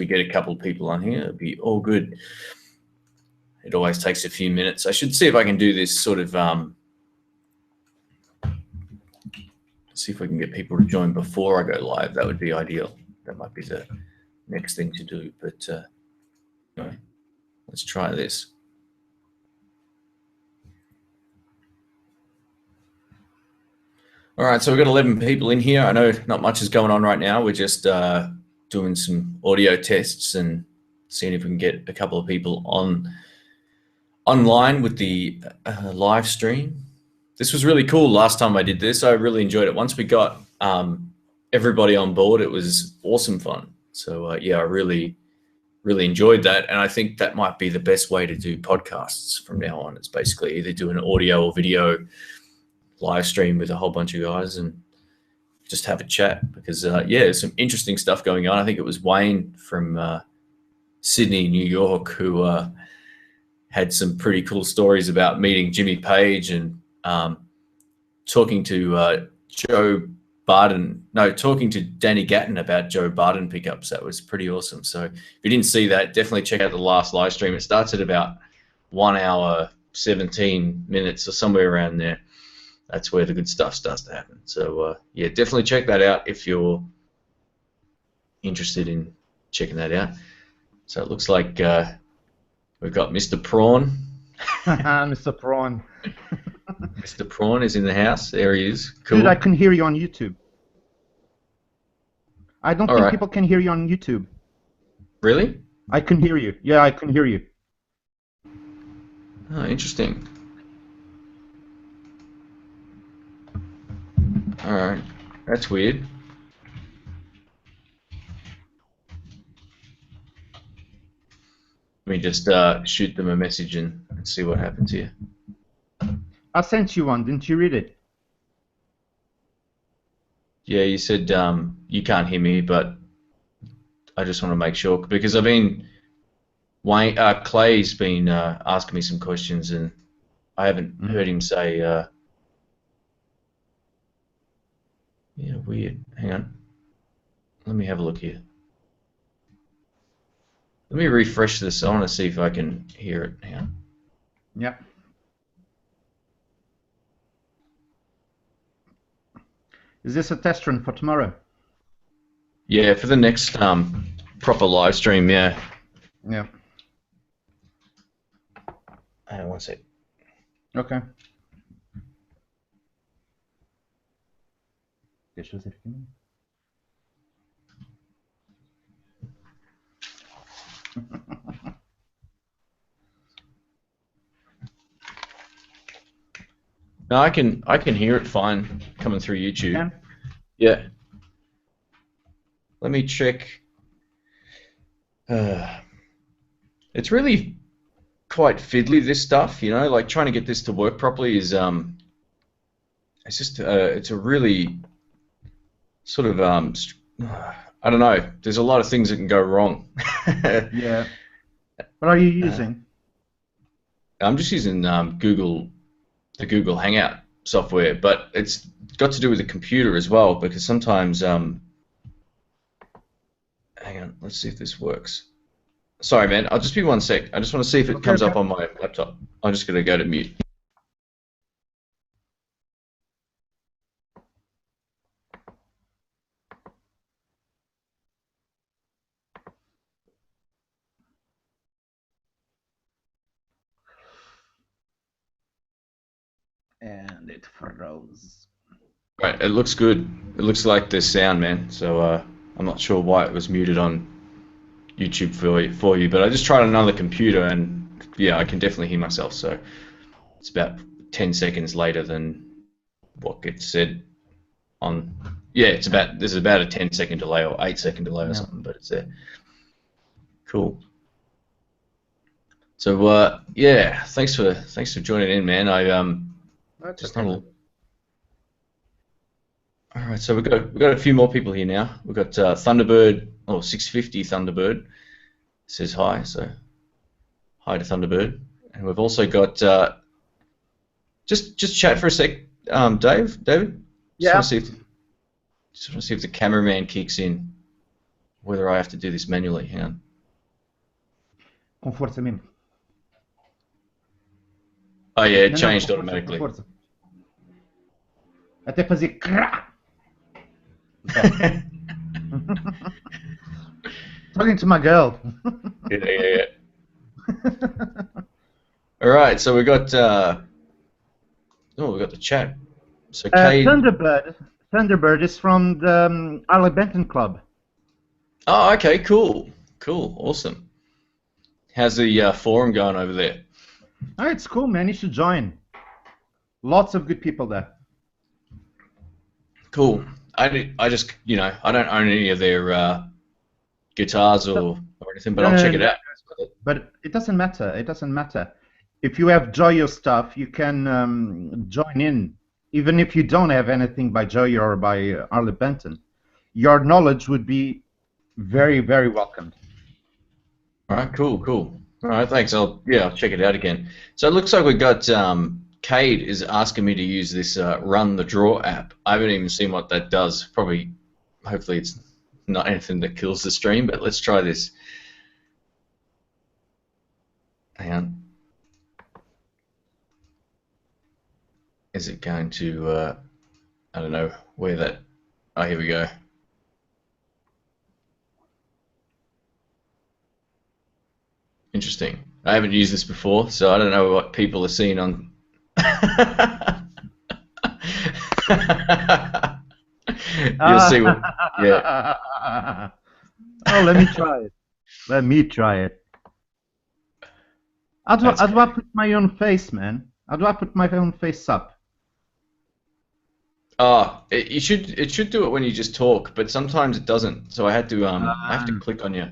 we get a couple of people on here, it'll be all good. It always takes a few minutes. I should see if I can do this sort of, see if we can get people to join before I go live. That would be ideal. That might be the next thing to do. But anyway, let's try this. All right, so we've got 11 people in here. I know not much is going on right now. We're just doing some audio tests and seeing if we can get a couple of people online with the live stream. This was really cool last time I did this. I really enjoyed it. Once we got everybody on board, it was awesome fun. So yeah, I really enjoyed that. And I think that might be the best way to do podcasts from now on. It's basically either do an audio or video live stream with a whole bunch of guys and just have a chat, because yeah, there's some interesting stuff going on. I think it was Wayne from Sydney, New York, who had some pretty cool stories about meeting Jimmy Page and talking to talking to Danny Gatton about Joe Barton pickups. That was pretty awesome. So if you didn't see that, definitely check out the last live stream. It starts at about 1 hour, 17 minutes or somewhere around there. That's where the good stuff starts to happen. So yeah, definitely check that out if you're interested in checking that out. So it looks like we've got Mr. Prawn. Mr. Prawn. Mr. Prawn is in the house. There he is. Cool. Dude, I can hear you on YouTube. I don't think people can hear you on YouTube. Really? I can hear you. Yeah, I can hear you. Oh, interesting. All right, that's weird. Let me just shoot them a message and see what happens here. I sent you one. Didn't you read it? Yeah, you said you can't hear me, but I just want to make sure, because I've been Clay's been asking me some questions and I haven't heard him say. Yeah, weird. Hang on. Let me have a look here. Let me refresh this. I want to see if I can hear it. Hang on. Yeah. Is this a test run for tomorrow? Yeah, for the next proper live stream, yeah. Yeah. Hang on one sec. Okay. No, I can hear it fine coming through YouTube. Yeah. Yeah. Let me check. It's really quite fiddly, this stuff, you know, like trying to get this to work properly is it's just it's a really sort of I don't know, there's a lot of things that can go wrong. Yeah. What are you using? I'm just using the Google Hangout software, but it's got to do with the computer as well, because sometimes hang on, let's see if this works. Sorry, man, I'll just be 1 sec. I just want to see if it comes up on my laptop. I'm just going to go to mute. And it froze. Right, it looks good. It looks like there's sound, man. So I'm not sure why it was muted on YouTube for you, but I just tried another computer, and yeah, I can definitely hear myself. So it's about 10 seconds later than what gets said on. Yeah, it's about there's about a 10-second delay or 8-second delay or something, but it's there. Cool. So yeah, thanks for joining in, man. Just not a... All right, so we've got a few more people here now. We've got Thunderbird, 650 Thunderbird says hi, so hi to Thunderbird. And we've also got just chat for a sec, David. Yeah. Just want to see if the cameraman kicks in. whether I have to do this manually. Hang on. Com força mesmo. Oh yeah, it Não, changed com força, automatically. com força. Até fazer crá. Talking to my girl. Yeah. All right, so we got we got the chat. So Cade. Thunderbird is from the Arley Benton Club. Oh, okay, cool, awesome. How's the forum going over there? Oh, it's cool, man. You should join. Lots of good people there. Cool. I just, I don't own any of their guitars or anything, but I'll check it out. But it doesn't matter. It doesn't matter. If you have Joyo stuff, you can join in. Even if you don't have anything by Joyo or by Arley Benton, your knowledge would be very, very welcomed. All right, cool. All right, thanks. I'll check it out again. So it looks like we got Cade is asking me to use this Run the Draw app. I haven't even seen what that does. Hopefully it's not anything that kills the stream, but let's try this. Hang on. Is it going to, I don't know where that, oh, here we go. Interesting. I haven't used this before, so I don't know what people are seeing on. You'll see what, yeah. Oh, let me try it. Let me try it. How do I put my own face, man? How do I put my own face up? Oh, it should do it when you just talk, but sometimes it doesn't. So I had to I have to click on you.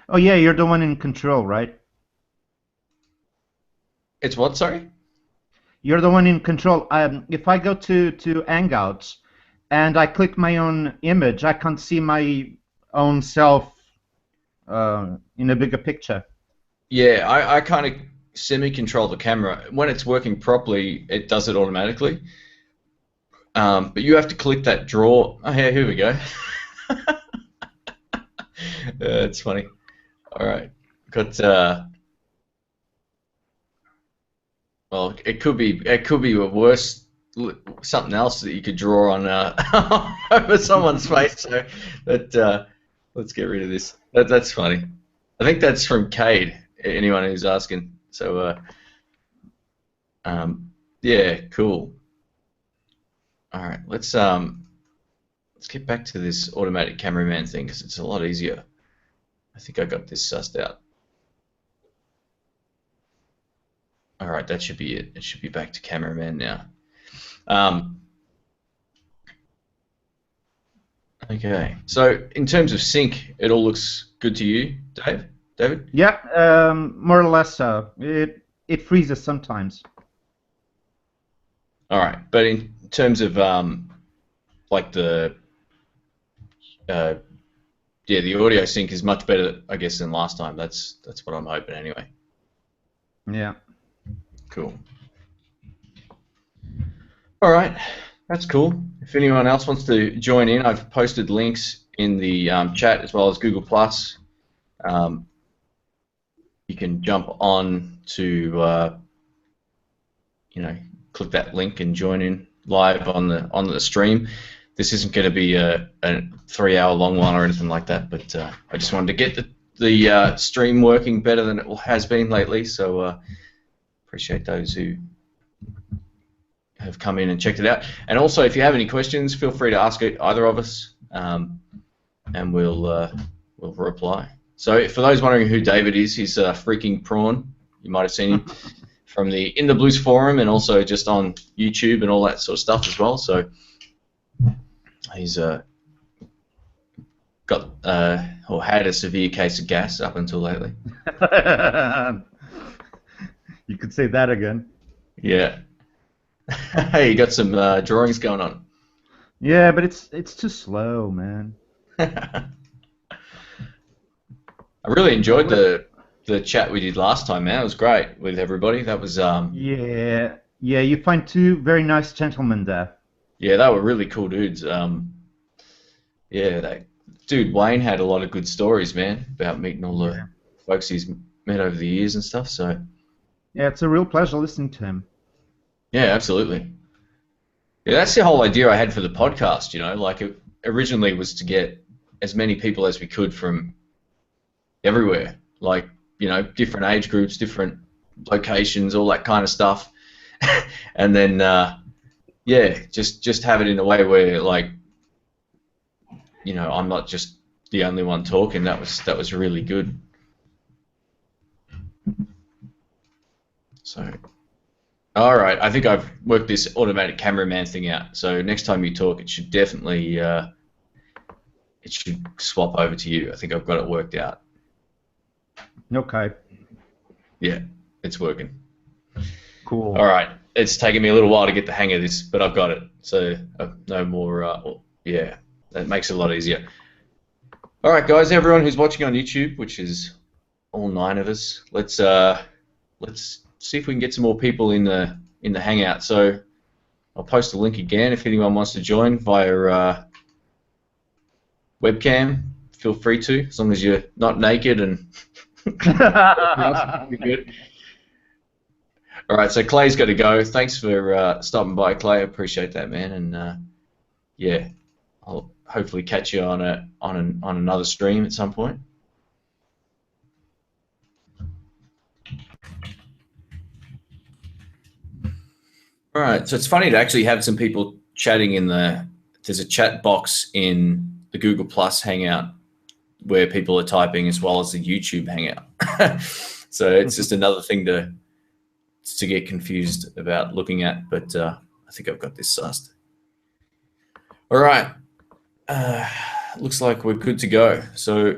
Oh yeah, you're the one in control, right? It's what? Sorry. You're the one in control. If I go to Hangout and I click my own image, I can't see my own self in a bigger picture. Yeah, I kind of semi-control the camera. When it's working properly, it does it automatically. But you have to click that draw. Oh, yeah, here we go. It's funny. All right, got. Well, it could be a worse something else that you could draw on over someone's face. So, let's get rid of this. That's funny. I think that's from Cade. Anyone who's asking. So, yeah, cool. All right, let's get back to this automatic cameraman thing because it's a lot easier. I think I got this sussed out. All right, that should be it. It should be back to cameraman now. Okay, so in terms of sync, it all looks good to you, David? Yeah, more or less so. It freezes sometimes. All right, but in terms of like the the audio sync is much better, I guess, than last time. That's what I'm hoping anyway. Yeah. Cool. All right, that's cool. If anyone else wants to join in, I've posted links in the chat as well as Google+. You can jump on to, click that link and join in live on the stream. This isn't going to be a 3-hour long one or anything like that, but I just wanted to get the stream working better than it has been lately. So appreciate those who have come in and checked it out. And also, if you have any questions, feel free to ask either of us, and we'll reply. So for those wondering who David is, he's Freaking Prawn. You might have seen him from the In the Blues forum and also just on YouTube and all that sort of stuff as well. So he's got or had a severe case of gas up until lately. You could say that again. Yeah. Hey, you got some drawings going on. Yeah, but it's too slow, man. I really enjoyed the chat we did last time, man. It was great with everybody. That was Yeah, Yeah, you find two very nice gentlemen there. Yeah, they were really cool dudes. Yeah, dude Wayne had a lot of good stories, man, about meeting all the Yeah. folks he's met over the years and stuff. So Yeah, it's a real pleasure listening to him. yeah, absolutely. Yeah, that's the whole idea I had for the podcast. Like it originally was to get as many people as we could from everywhere, like different age groups, different locations, all that kind of stuff, and then yeah, just have it in a way where like I'm not just the only one talking. That was really good. So, all right, I think I've worked this automatic cameraman thing out. So next time you talk, it should definitely it should swap over to you. I think I've got it worked out. Okay. Yeah, it's working. Cool. All right, it's taken me a little while to get the hang of this, but I've got it. So no more. Yeah, that makes it a lot easier. All right, guys, everyone who's watching on YouTube, which is all 9 of us, let's see if we can get some more people in the Hangout. So I'll post a link again if anyone wants to join via webcam. Feel free to, as long as you're not naked and good. All right, so Clay's got to go. Thanks for stopping by, Clay. I appreciate that, man. And yeah, I'll hopefully catch you on another stream at some point. All right, so it's funny to actually have some people chatting there's a chat box in the Google Plus Hangout where people are typing as well as the YouTube Hangout. So it's just another thing to get confused about looking at, but I think I've got this sussed. All right, looks like we're good to go. So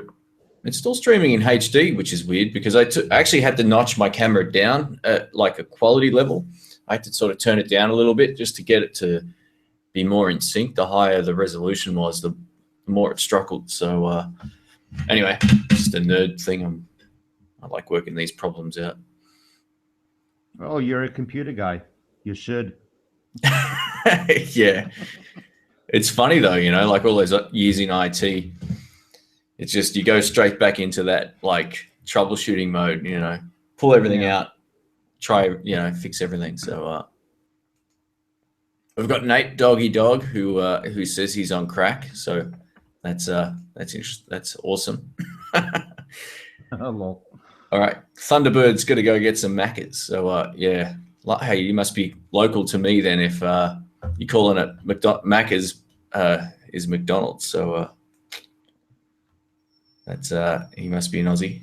it's still streaming in HD, which is weird because I actually had to notch my camera down at like a quality level. I had to sort of turn it down a little bit just to get it to be more in sync. The higher the resolution was, the more it struggled. So anyway, just a nerd thing. I like working these problems out. Oh, you're a computer guy. You should. Yeah. It's funny though, like all those years in IT, it's just you go straight back into that like troubleshooting mode, pull everything out, try, fix everything. So we've got Nate Doggy Dog who says he's on crack. So that's interesting. That's awesome. Hello. All right, Thunderbird's got to go get some Maccas. So yeah, hey, you must be local to me then if you're calling it Macca's is McDonald's. So that's he must be an Aussie.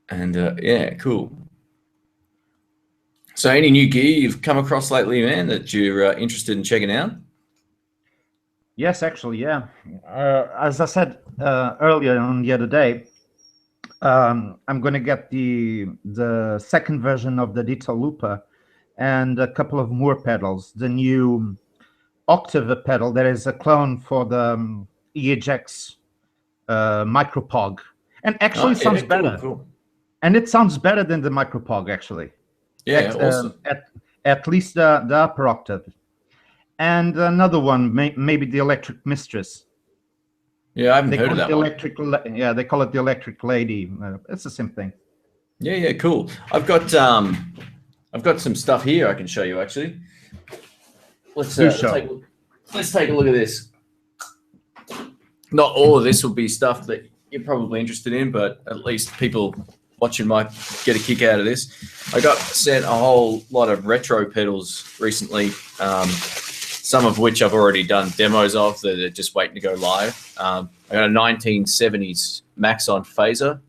And yeah, cool. So any new gear you've come across lately, man, that you're interested in checking out? Yes, actually, yeah. As I said earlier on the other day, I'm going to get the second version of the Detail Looper and a couple of more pedals. The new Octave pedal, there is a clone for the EHX Micropog. And actually sounds better. Cool. And it sounds better than the Micropog, actually. Yeah, awesome. At least the upper octave. And another one, maybe the Electric Mistress. Yeah, I haven't heard of that one. Yeah, they call it the Electric Lady. It's the same thing. Yeah, cool. I've got some stuff here I can show you actually. Let's take a look at this. Not all of this will be stuff that you're probably interested in, but at least people watching might get a kick out of this. I got sent a whole lot of retro pedals recently, some of which I've already done demos of that are just waiting to go live. I got a 1970s Maxon phaser,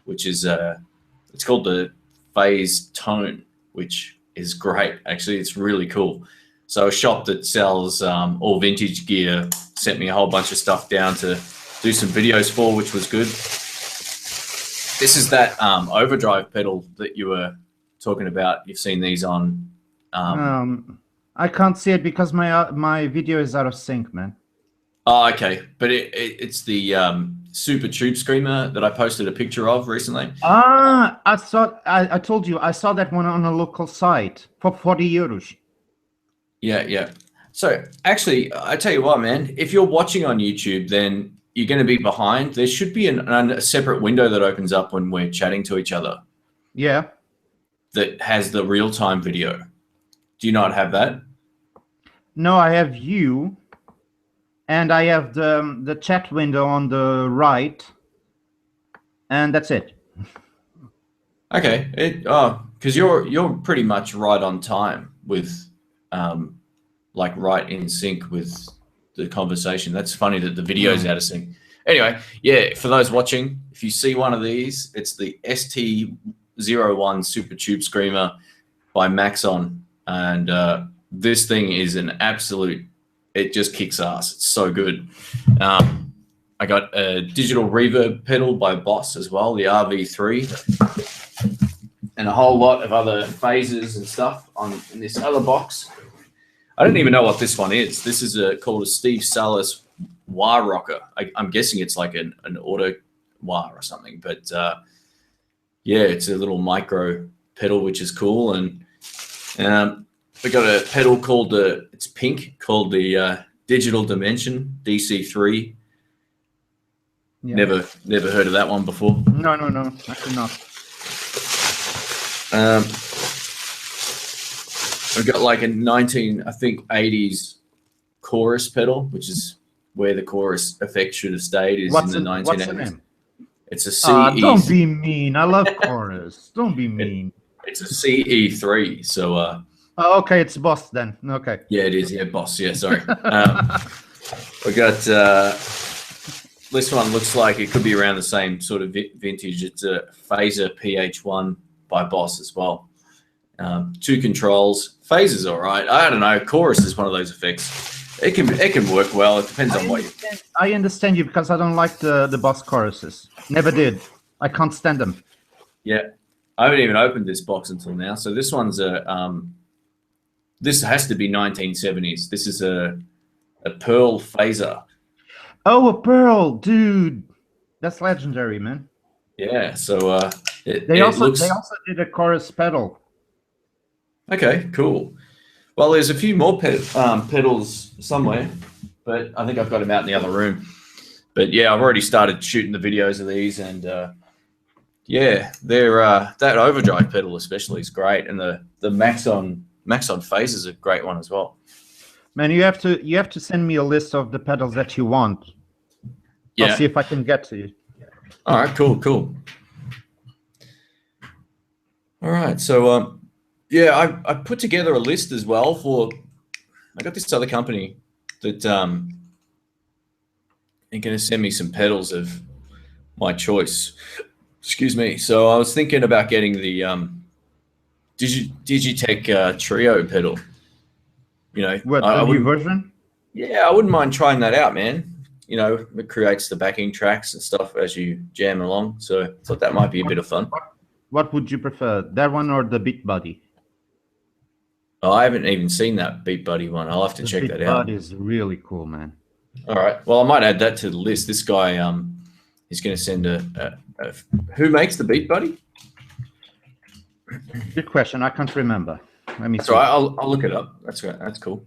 which is it's called the Phase Tone, which is great. Actually, it's really cool. So a shop that sells all vintage gear sent me a whole bunch of stuff down to do some videos for, which was good. This is that overdrive pedal that you were talking about. You've seen these on. I can't see it because my video is out of sync, man. Oh, okay. But it's the Super Tube Screamer that I posted a picture of recently. I told you, I saw that one on a local site for 40 euros. Yeah. So actually, I tell you what, man, if you're watching on YouTube, then you're going to be behind. There should be a separate window that opens up when we're chatting to each other. Yeah. That has the real-time video. Do you not have that? No, I have you, and I have the chat window on the right, and that's it. Okay. Because you're pretty much right on time with, like right in sync with the conversation. That's funny that the video's out of sync. Anyway, yeah, for those watching, if you see one of these, it's the ST01 Super Tube Screamer by Maxon, and this thing is an absolute, it just kicks ass. It's so good. I got a digital reverb pedal by Boss as well, the RV3, and a whole lot of other phases and stuff in this other box. I don't even know what this one is. This is called a Steve Salas wah rocker. I'm guessing it's like an auto wah or something, but yeah, it's a little micro pedal, which is cool. And we got a pedal called it's pink, called the Digital Dimension DC3. Yeah. Never heard of that one before. No, actually not. I've got like a 80s chorus pedal, which is where the chorus effect should have stayed. Is in the 1980s. What's the name? It's a CE. Don't be mean. I love chorus. Don't be mean. It's a CE3. So. Okay, it's Boss then. Okay. Yeah, it is. Yeah, Boss. Yeah, sorry. We got this one. Looks like it could be around the same sort of vintage. It's a Phaser PH1 by Boss as well. 2 controls. Phaser's all right. I don't know. Chorus is one of those effects. It can work well. It depends on what you. I understand you because I don't like the Boss choruses. Never did. I can't stand them. Yeah, I haven't even opened this box until now. So this one's this has to be 1970s. This is a Pearl Phaser. Oh, a Pearl, dude. That's legendary, man. Yeah. So they also did a chorus pedal. Okay, cool. Well, there's a few more pedals somewhere, but I think I've got them out in the other room. But yeah, I've already started shooting the videos of these, and yeah, they're that overdrive pedal especially is great, and the Maxon Phase is a great one as well. Man, you have to send me a list of the pedals that you want. Yeah. I'll see if I can get to you. All right, cool. All right, so yeah, I put together a list as well for. I got this other company that are going to send me some pedals of my choice. Excuse me. So I was thinking about getting the Digitech Trio pedal. You know, what, the new version? Yeah, I wouldn't mind trying that out, man. You know, it creates the backing tracks and stuff as you jam along. So I thought that might be a bit of fun. What would you prefer, that one or the Beat Buddy? Oh, I haven't even seen that Beat Buddy one. I'll have to check that out. Beat Buddy is really cool, man. All right. Well, I might add that to the list. This guy, he's going to send a who makes the Beat Buddy? Good question. I can't remember. Let me see. So I'll look it up. That's right. That's cool.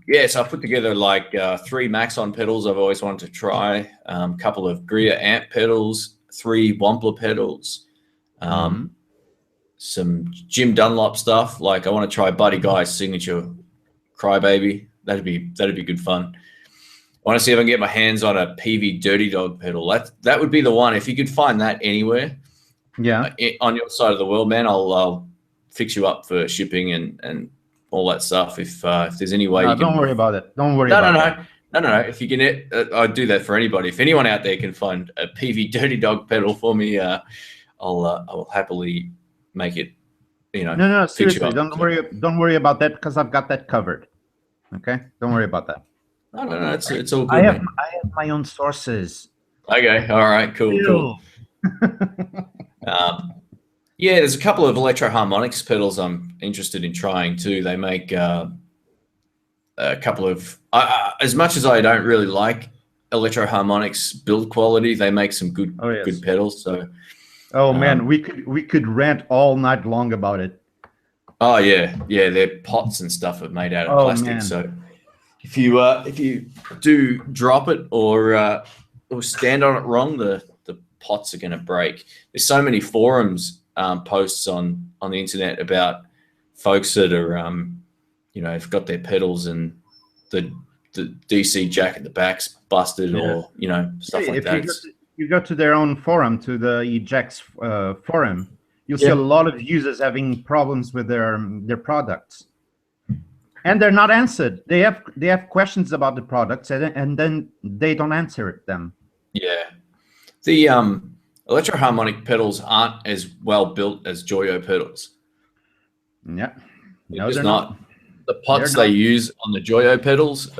Yeah, so I put together like 3 Maxon pedals I've always wanted to try, a couple of Greer amp pedals, 3 Wampler pedals, some Jim Dunlop stuff. Like I want to try Buddy Guy's signature Crybaby. That'd be good fun. I want to see if I can get my hands on a PV Dirty Dog pedal. That would be the one. If you could find that anywhere, yeah, on your side of the world, man, I'll fix you up for shipping and all that stuff. If there's any way, don't worry about it. Don't worry. No. If you can, I'd do that for anybody. If anyone out there can find a PV Dirty Dog pedal for me, I'll happily make it. You know, no, seriously, don't worry about that because I've got that covered. Okay, don't worry about that. No, it's all good. I have my own sources. Okay, all right, cool. Yeah, there's a couple of Electro Harmonix pedals I'm interested in trying too. They make a couple of, as much as I don't really like Electro Harmonics build quality. They make some good yes. good pedals. So man, we could rant all night long about it. Oh yeah, their pots and stuff are made out of plastic. Man. So if you do drop it or stand on it wrong, the pots are going to break. There's so many forums posts on the internet about folks that are have got their pedals and the DC jack at the back's busted or stuff like that. You go to their own forum, to the Ejects forum, you'll see a lot of users having problems with their products, and they're not answered. They have questions about the products, and then they don't answer them. Yeah, the Electro Harmonic pedals aren't as well built as Joyo pedals. Yeah, no, they're not. The pots they use on the Joyo pedals,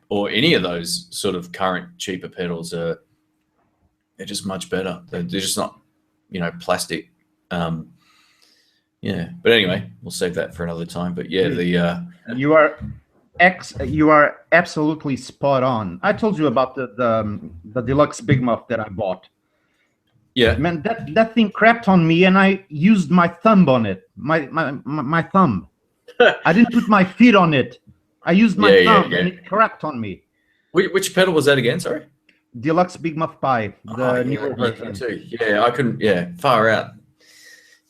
or any of those sort of current cheaper pedals, they're just much better. They're just not, plastic. But anyway, we'll save that for another time. But yeah, you are absolutely spot on. I told you about the deluxe Big Muff that I bought. Yeah, man, that thing crapped on me, and I used my thumb on it. My thumb. I didn't put my feet on it. I used my thumb, and it crapped on me. Which pedal was that again? Sorry. Deluxe Big Muff Pi, the newer version. Too. Yeah, I couldn't. Yeah, far out.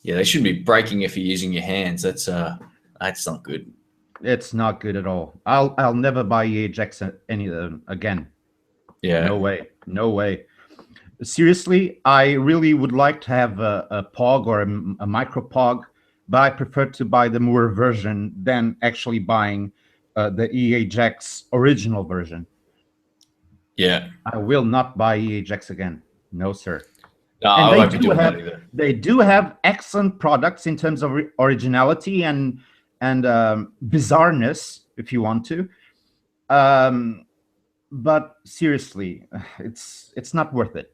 Yeah, they shouldn't be breaking if you're using your hands. That's not good. It's not good at all. I'll never buy EHX any of them again. Yeah. No way. Seriously, I really would like to have a POG or a micro POG, but I prefer to buy the Moore version than actually buying the EHX original version. Yeah. I will not buy EHX again. No, sir. No, I won't be doing that either. They do have excellent products in terms of originality and bizarreness, if you want to. But seriously, it's not worth it.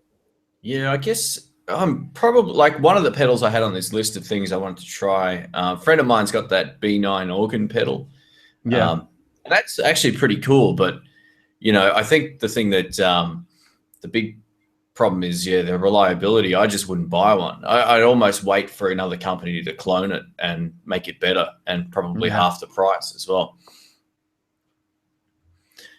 Yeah, I guess I'm probably like one of the pedals I had on this list of things I wanted to try. A friend of mine's got that B9 organ pedal. Yeah. And that's actually pretty cool. But, I think the thing that the big problem is, the reliability. I just wouldn't buy one. I'd almost wait for another company to clone it and make it better and probably half the price as well.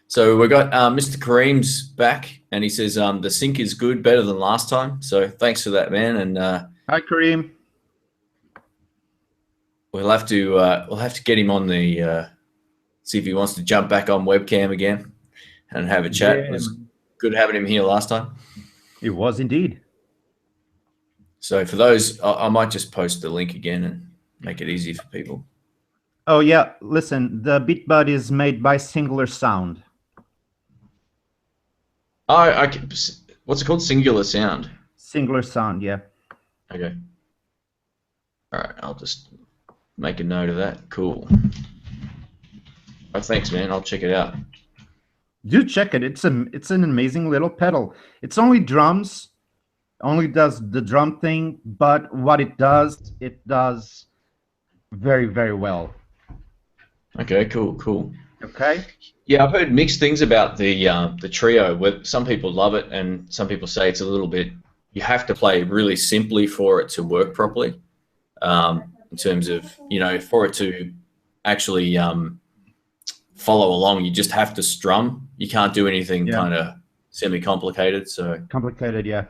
So we got Mr. Kareem's back, and he says the sync is good, better than last time. So thanks for that, man. And hi, Kareem. We'll have to get him on the see if he wants to jump back on webcam again and have a chat. It was good having him here last time. It was indeed. So for those, I might just post the link again and make it easy for people. Oh yeah, listen, the BeatBud is made by Singular Sound. What's it called? Singular Sound. Singular Sound, yeah. Okay. All right, I'll just make a note of that. Cool. Oh, thanks, man. I'll check it out. Do check it. It's an amazing little pedal. It's only drums, only does the drum thing, but what it does very, very well. Okay, cool. Okay. Yeah, I've heard mixed things about the trio. Where some people love it, and some people say it's a little bit. You have to play really simply for it to work properly. In terms of for it to actually follow along, you just have to strum. You can't do anything kind of semi-complicated. So complicated, yeah.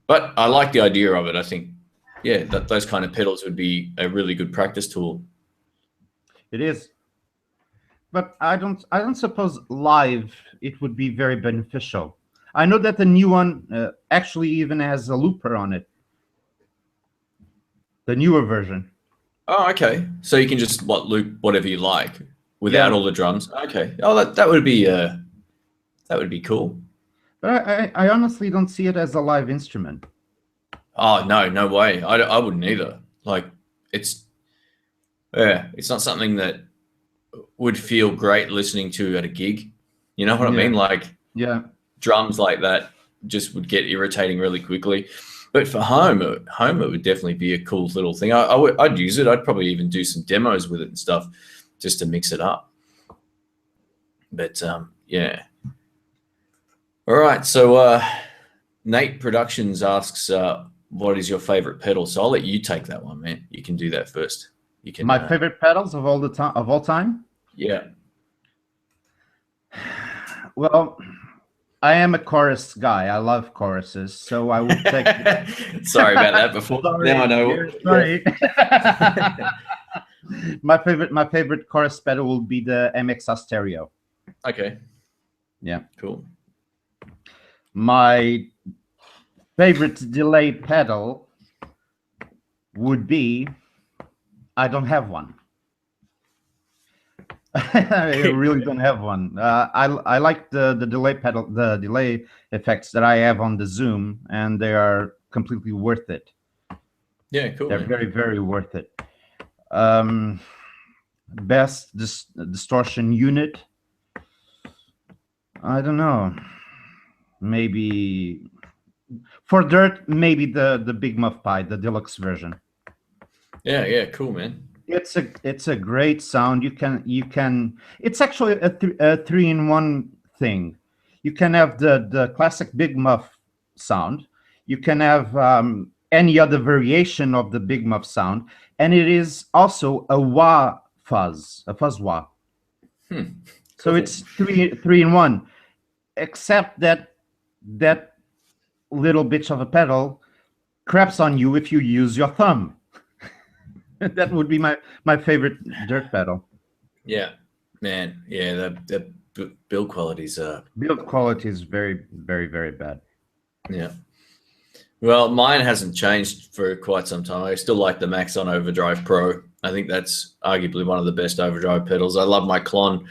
But I like the idea of it. I think, that those kind of pedals would be a really good practice tool. It is. But I don't suppose live it would be very beneficial. I know that the new one actually even has a looper on it. The newer version. Oh, okay. So you can just loop whatever you like without all the drums. Okay. Oh, that would be cool. But I honestly don't see it as a live instrument. Oh no way. I wouldn't either. Like it's not something that would feel great listening to at a gig. You know what I mean? Like drums like that just would get irritating really quickly. But for home, it would definitely be a cool little thing. I'd use it. I'd probably even do some demos with it and stuff just to mix it up. But All right. So Nate Productions asks, what is your favorite pedal? So I'll let you take that one, man. You can do that first. You can. My favorite pedals of all time. Yeah. Well, I am a chorus guy. I love choruses, so I would take. Sorry about that before. Sorry, Now I know. yeah, sorry. My favorite chorus pedal will be the MXR Stereo. Okay. Yeah. Cool. My favorite delay pedal would be. I don't have one. I really don't have one. I like the delay pedal, the delay effects that I have on the Zoom, and they are completely worth it. Yeah, cool. They're man. very, very worth it. Best distortion unit. I don't know. Maybe for dirt, maybe the Big Muff Pi, the deluxe version. Yeah, cool, man. It's a great sound. You can. It's actually a 3-in-1 thing. You can have the classic Big Muff sound. You can have any other variation of the Big Muff sound, and it is also a wah fuzz, a fuzz wah. Cool. So it's 3-in-1, except that little bitch of a pedal craps on you if you use your thumb. That would be my favorite dirt pedal. Yeah, man. Yeah, the build quality's Build quality is very, very, very bad. Yeah. Well, mine hasn't changed for quite some time. I still like the Maxon Overdrive Pro. I think that's arguably one of the best overdrive pedals. I love my Klon,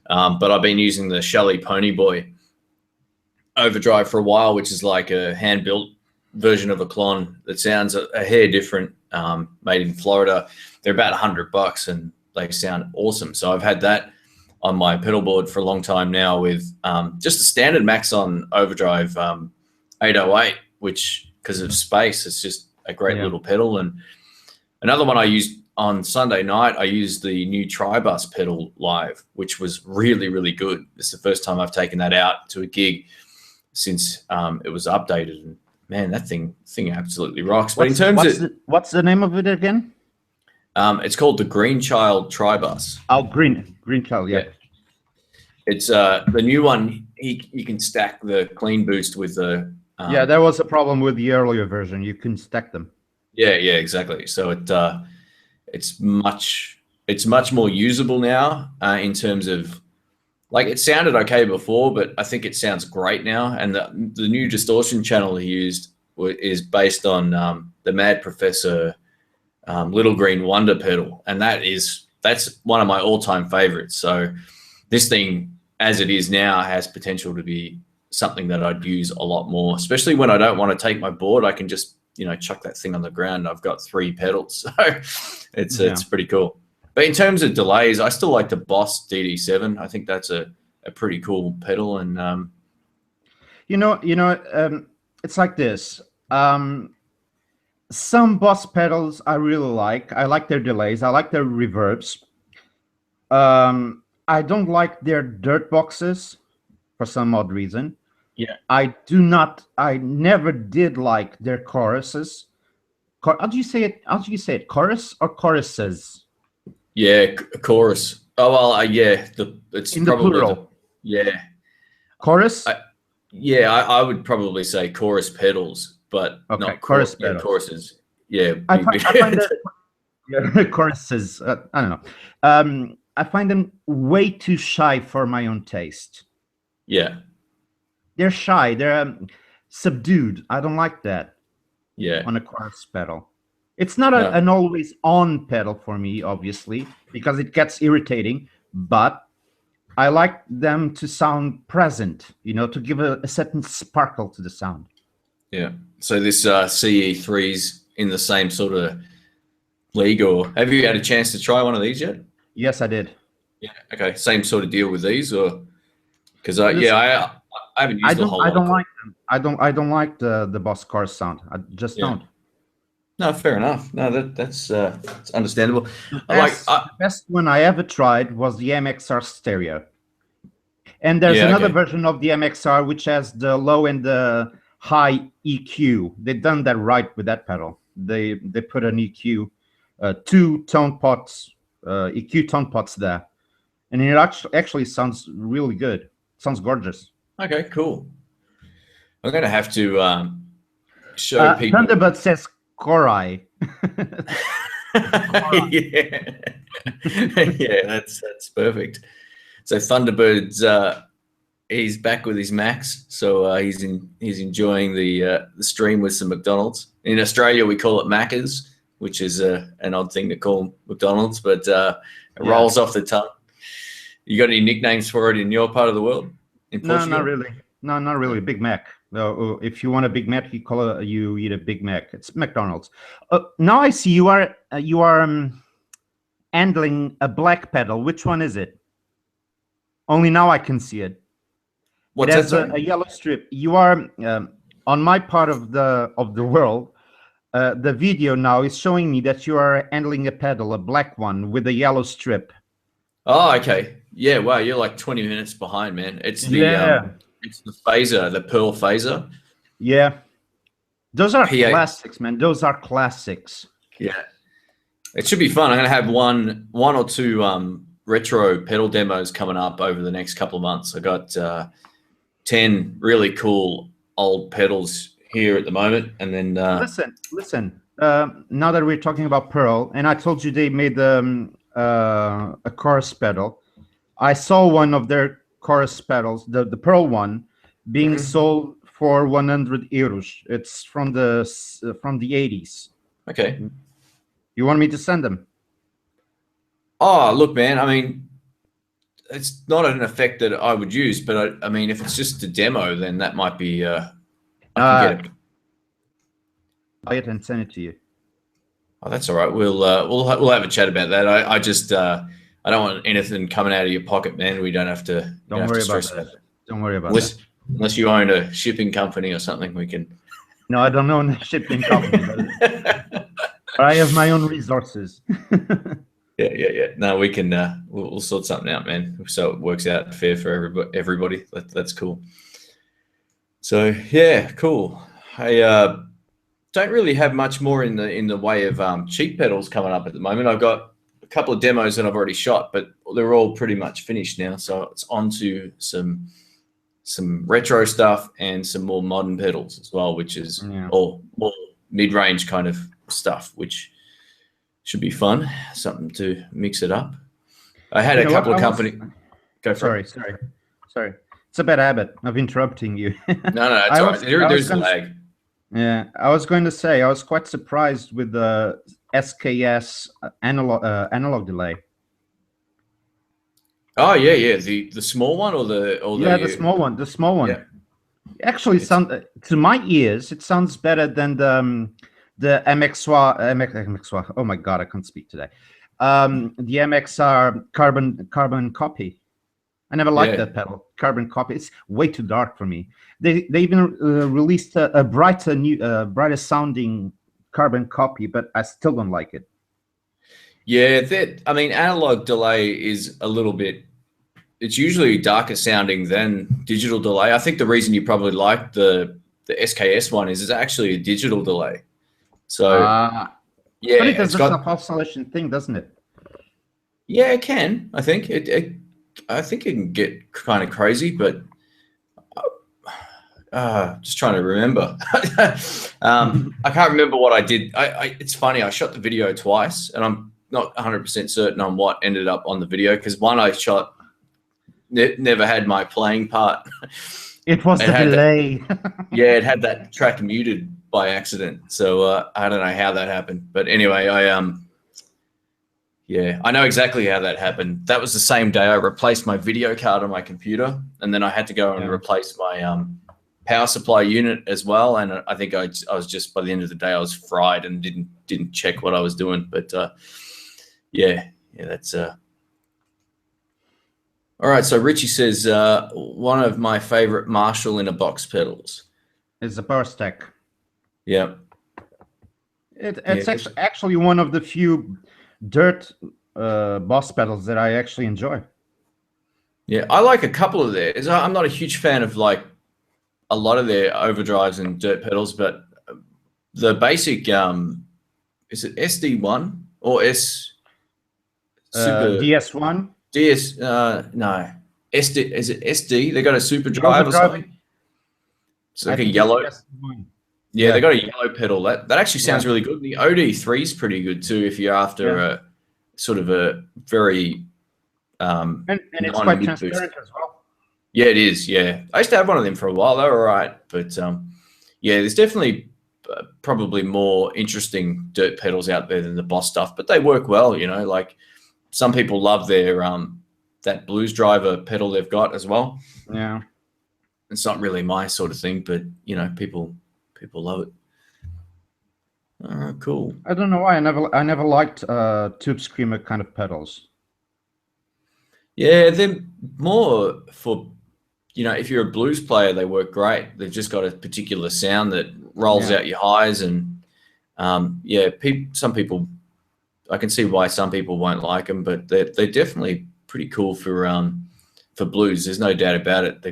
but I've been using the Shelly Ponyboy overdrive for a while, which is like a hand-built version of a Klon that sounds a hair different, made in Florida. They're about $100 and they sound awesome. So I've had that on my pedal board for a long time now with just a standard Maxon Overdrive 808, which because of space, it's just a great little pedal. And another one I used on Sunday night, I used the new Tribus pedal live, which was really, really good. It's the first time I've taken that out to a gig since it was updated. And man, that thing absolutely rocks. But what's the name of it again? It's called the Green Child Tribus. Oh, Green Child, yeah. It's the new one. You can stack the clean boost with the. Yeah, there was a problem with the earlier version. You couldn't stack them. Yeah, exactly. So it's much more usable now in terms of, like, it sounded okay before, but I think it sounds great now. And the new distortion channel he used is based on the Mad Professor Little Green Wonder pedal, and that's one of my all-time favorites. So this thing, as it is now, has potential to be something that I'd use a lot more, especially when I don't want to take my board. I can just chuck that thing on the ground. I've got 3 pedals, so it's pretty cool. But in terms of delays, I still like the Boss DD7. I think that's a pretty cool pedal. And it's like this. Some Boss pedals I really like. I like their delays. I like their reverbs. I don't like their dirt boxes for some odd reason. Yeah. I never did like their choruses. How do you say it? Chorus or choruses? Yeah, chorus. Oh well, yeah. It's in probably the plural. Chorus. I would probably say chorus pedals, but not chorus pedals. Choruses. Yeah, I find that choruses. I don't know. I find them way too shy for my own taste. Yeah, they're shy. They're subdued. I don't like that. Yeah, on a chorus pedal. It's not an always on pedal for me, obviously, because it gets irritating, but I like them to sound present, to give a certain sparkle to the sound. Yeah. So this CE3's in the same sort of league, or have you had a chance to try one of these yet? Yes, I did. Yeah. Okay. Same sort of deal with these, or because I haven't used the whole lot. I don't like them. I don't like the Boss chorus sound. I just don't. No, fair enough. No, that's understandable. The best one I ever tried was the MXR Stereo. And there's Yeah, another okay. version of the MXR which has the low and the high EQ. They've done that right with that pedal. They put an EQ, two tone pots, EQ tone pots there, and it actually sounds really good. Sounds gorgeous. Okay, cool. I'm going to have to show people. Thunderbird says Korai. Yeah. Yeah, that's perfect. So Thunderbird's he's back with his Macs, so he's enjoying the stream with some McDonald's. In Australia, we call it Macca's, which is an odd thing to call McDonald's, but it rolls off the tongue. You got any nicknames for it in your part of the world? In Portugal? No, not really. No, not really. Big Mac. If you want a Big Mac, you eat a Big Mac. It's McDonald's. Now I see you are handling a black pedal. Which one is it? Only now I can see it. What's it has that? a yellow strip. You are on my part of the world. The video now is showing me that you are handling a pedal, a black one with a yellow strip. Oh, okay. Yeah, wow, you're like 20 minutes behind, man. It's the it's the phaser, the Pearl phaser. Yeah. Those are classics, man. Those are classics. Yeah. It should be fun. I'm going to have one or two retro pedal demos coming up over the next couple of months. I got 10 really cool old pedals here at the moment, and then listen. Now that we're talking about Pearl, and I told you they made a chorus pedal. I saw one of their chorus pedals, the Pearl one, being sold for 100 euros. It's from the 80s. Okay. You want me to send them? Oh, look, man. I mean, it's not an effect that I would use, but I mean, if it's just a demo, then that might be. I can get it. Buy it and send it to you. Oh, that's all right. We'll have a chat about that. I just I don't want anything coming out of your pocket, man. We don't have to. Don't worry about that. Don't worry about that. Unless you own a shipping company or something, we can. No, I don't own a shipping company. But I have my own resources. Yeah. No, we can. We'll sort something out, man. So it works out fair for everybody. That's cool. So yeah, cool. I don't really have much more in the way of cheap pedals coming up at the moment. I've got a couple of demos that I've already shot, but they're all pretty much finished now. So it's on to some retro stuff and some more modern pedals as well, which is all more mid-range kind of stuff, which should be fun. Something to mix it up. I had a couple of companies. Go for it. Sorry. It's a bad habit of interrupting you. No, it's all right. There's a lag. Yeah, I was going to say I was quite surprised with the SKS analog delay. Oh yeah, the small one or the the small one. The small one. Yeah. Actually, to my ears, it sounds better than the MXR. Oh my God, I can't speak today. The MXR carbon copy. I never liked that pedal. Carbon copy. It's way too dark for me. They even released a brighter sounding carbon copy, but I still don't like it. Yeah, analog delay is a little bit. It's usually darker sounding than digital delay. I think the reason you probably like the SKS one is it's actually a digital delay. So but it does a oscillation thing, doesn't it? Yeah, it can. I think I think it can get kind of crazy, but just trying to remember. I can't remember what I did. It's funny. I shot the video twice, and I'm not 100% certain on what ended up on the video because one I shot never had my playing part. It was the delay. It had that track muted by accident. So I don't know how that happened, but anyway, I know exactly how that happened. That was the same day I replaced my video card on my computer, and then I had to go and replace my power supply unit as well. And I think I was just, by the end of the day, I was fried and didn't check what I was doing. But that's all right. So Richie says one of my favorite Marshall in a box pedals is the Power Stack. Yeah, it's actually one of the few dirt boss pedals that I actually enjoy. Yeah, I like a couple of theirs. I'm not a huge fan of like a lot of their overdrives and dirt pedals, but the basic is it SD1 or S Super DS1. DS? No, SD. Is it SD? They got a super The drive or overdrive, something. It's I like a think it's yellow. DS1. Yeah, they Yeah, got a yellow pedal. That actually sounds yeah. really good. The OD3 is pretty good too if you're after Yeah. a sort of a very And it's quite non-mid boost. transparent as well. Yeah, it is. Yeah, I used to have one of them for a while. They were all right, but yeah, there's definitely probably more interesting dirt pedals out there than the Boss stuff, but they work well. You know, like some people love their that blues driver pedal they've got as well. Yeah. It's not really my sort of thing, but you know, people love it. Cool. I don't know why I never liked Tube Screamer kind of pedals. Yeah, they're more for, you know, if you're a blues player, they work great. They've just got a particular sound that rolls out your highs, and yeah, some people, I can see why some people won't like them, but they're definitely pretty cool for blues. There's no doubt about it. They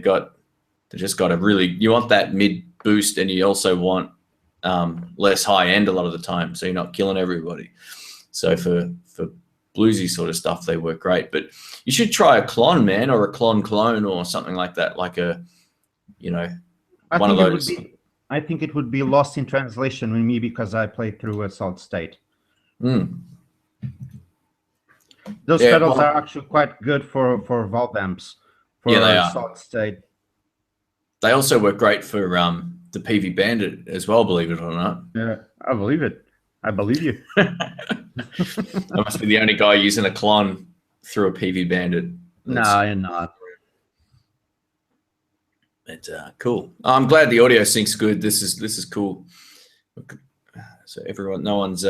just got a really, you want that mid boost, and you also want less high end a lot of the time, so you're not killing everybody. So for bluesy sort of stuff, they work great. But you should try a Klon, man, or a Klon clone or something like that, like a, you know, one of those. I think it would be lost in translation with me because I play through a solid state. Mm. Those pedals are actually quite good for valve amps. For they are. Solid state. They also work great for the PV Bandit as well, believe it or not. Yeah, I believe it. I believe you. I must be the only guy using a Klon through a PV Bandit. No, you're not. But cool. I'm glad the audio sync's good. This is cool. So no one's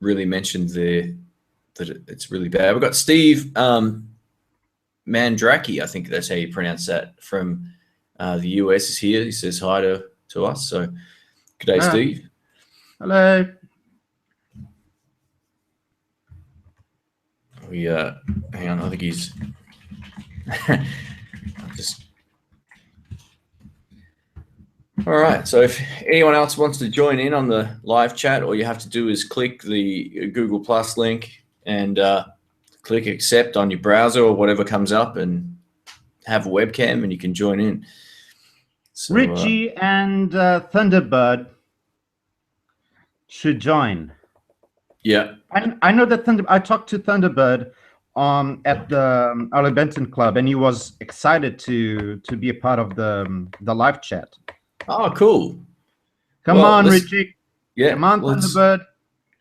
really mentioned that it's really bad. We've got Steve Mandraki, I think that's how you pronounce that, from the US is here. He says hi to us. So good day, Steve. Hello. Hang on, I think he's just all right. So if anyone else wants to join in on the live chat, all you have to do is click the Google Plus link and click accept on your browser or whatever comes up, and have a webcam, and you can join in. So, Richie and Thunderbird should join. Yeah, I know that I talked to Thunderbird at the Arlie Benton Club, and he was excited to be a part of the live chat. Oh, cool. Come on, Richie. Yeah, come on, Thunderbird.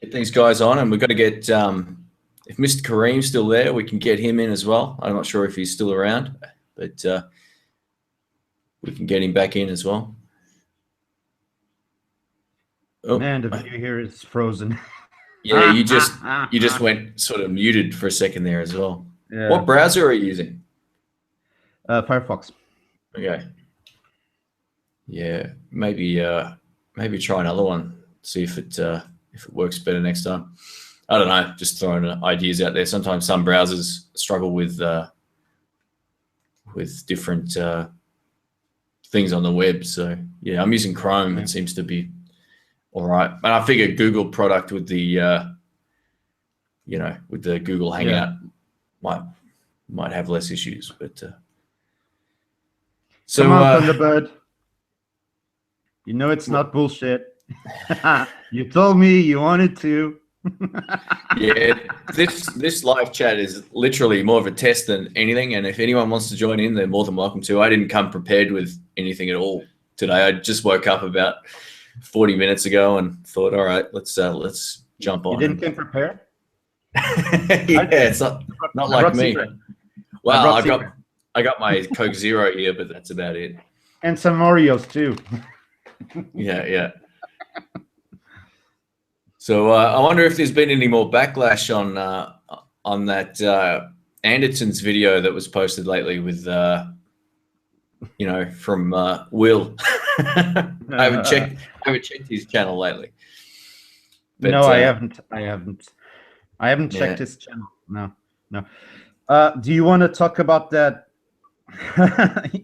Get these guys on, and we've got to get if Mr. Kareem's still there, we can get him in as well. I'm not sure if he's still around, but we can get him back in as well. Oh, man, the video here is frozen. Yeah, you just went sort of muted for a second there as well. Yeah. What browser are you using? Firefox. Okay. Yeah, maybe try another one. See if it works better next time. I don't know. Just throwing ideas out there. Sometimes some browsers struggle with different things on the web. So yeah, I'm using Chrome. It seems to be all right. And I figure Google product with the with the Google Hangout might have less issues. But so come on, Thunderbird. You know it's not bullshit. You told me you wanted to. Yeah, this live chat is literally more of a test than anything, and if anyone wants to join in, they're more than welcome to. I didn't come prepared with anything at all today. I just woke up about 40 minutes ago and thought, all right, let's jump on. You didn't come prepared? Yeah, it's not like me. Well, I got my Coke Zero here, but that's about it. And some Oreos too. Yeah. So I wonder if there's been any more backlash on that Anderton's video that was posted lately with from Will. I haven't checked his channel lately. But, no, I haven't checked his channel. No. Do you want to talk about that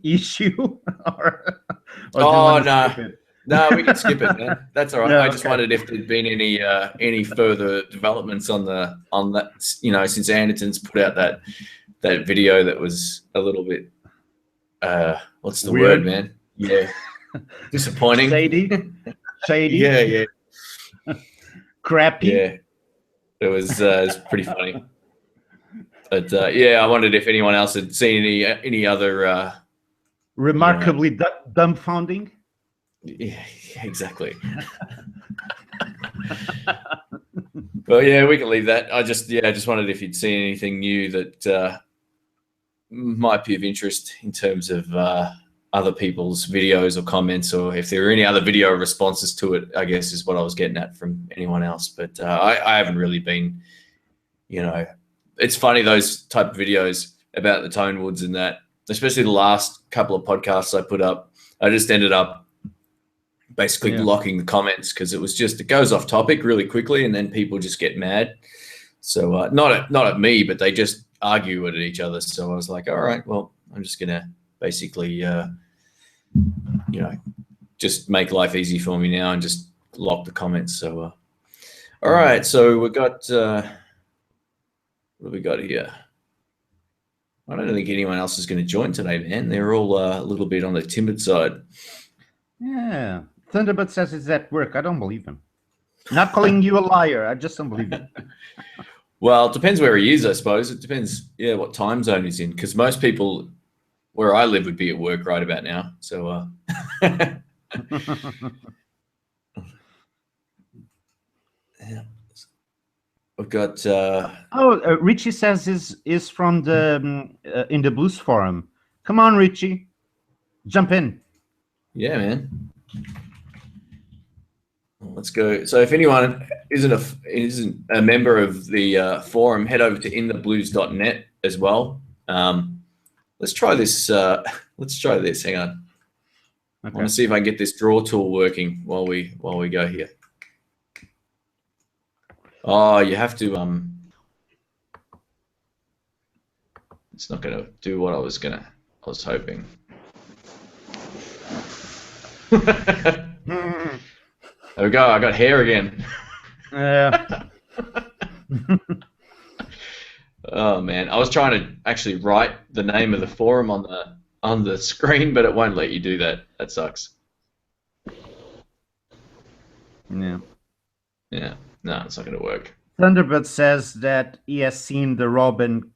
issue, or do you Oh want to no, skip it? no, we can skip it, man. That's all right. Yeah, I just okay. wondered if there'd been any further developments on that. Since Anderton's put out that video that was a little bit what's the word, Weird. man? Yeah, disappointing. Shady. Yeah, Crappy. yeah. It was pretty funny. But I wondered if anyone else had seen any other. Remarkably dumbfounding. Yeah, exactly. Well, yeah, we can leave that. I just wondered if you'd seen anything new that might be of interest in terms of other people's videos or comments, or if there were any other video responses to it, I guess is what I was getting at from anyone else. But I haven't really been, it's funny, those type of videos about the tone woods and that, especially the last couple of podcasts I put up, I just ended up basically blocking the comments because it goes off topic really quickly and then people just get mad. So not at me, but they just argue at each other. So I was like, all right, well, I'm just going to basically, just make life easy for me now and just lock the comments. So, all right. So we got, what have we got here? I don't think anyone else is going to join today, man. They're all a little bit on the timid side. Yeah. Thunderbird says it's at work. I don't believe him. Not calling you a liar. I just don't believe it. Well, it depends where he is, I suppose. It depends, what time zone he's in. Because most people where I live would be at work right about now. So, yeah. We've got. Richie says is from the In the Blues forum. Come on, Richie, jump in. Yeah, man. Let's go. So, if anyone isn't a member of the forum, head over to intheblues.net as well. Let's try this. Hang on. Okay. I want to see if I can get this draw tool working while we go here. Oh, you have to. It's not going to do what I was hoping. There we go. I got hair again. Yeah. Oh man, I was trying to actually write the name of the forum on the screen, but it won't let you do that. That sucks. Yeah. Yeah. No, it's not going to work. Thunderbird says that he has seen the Robin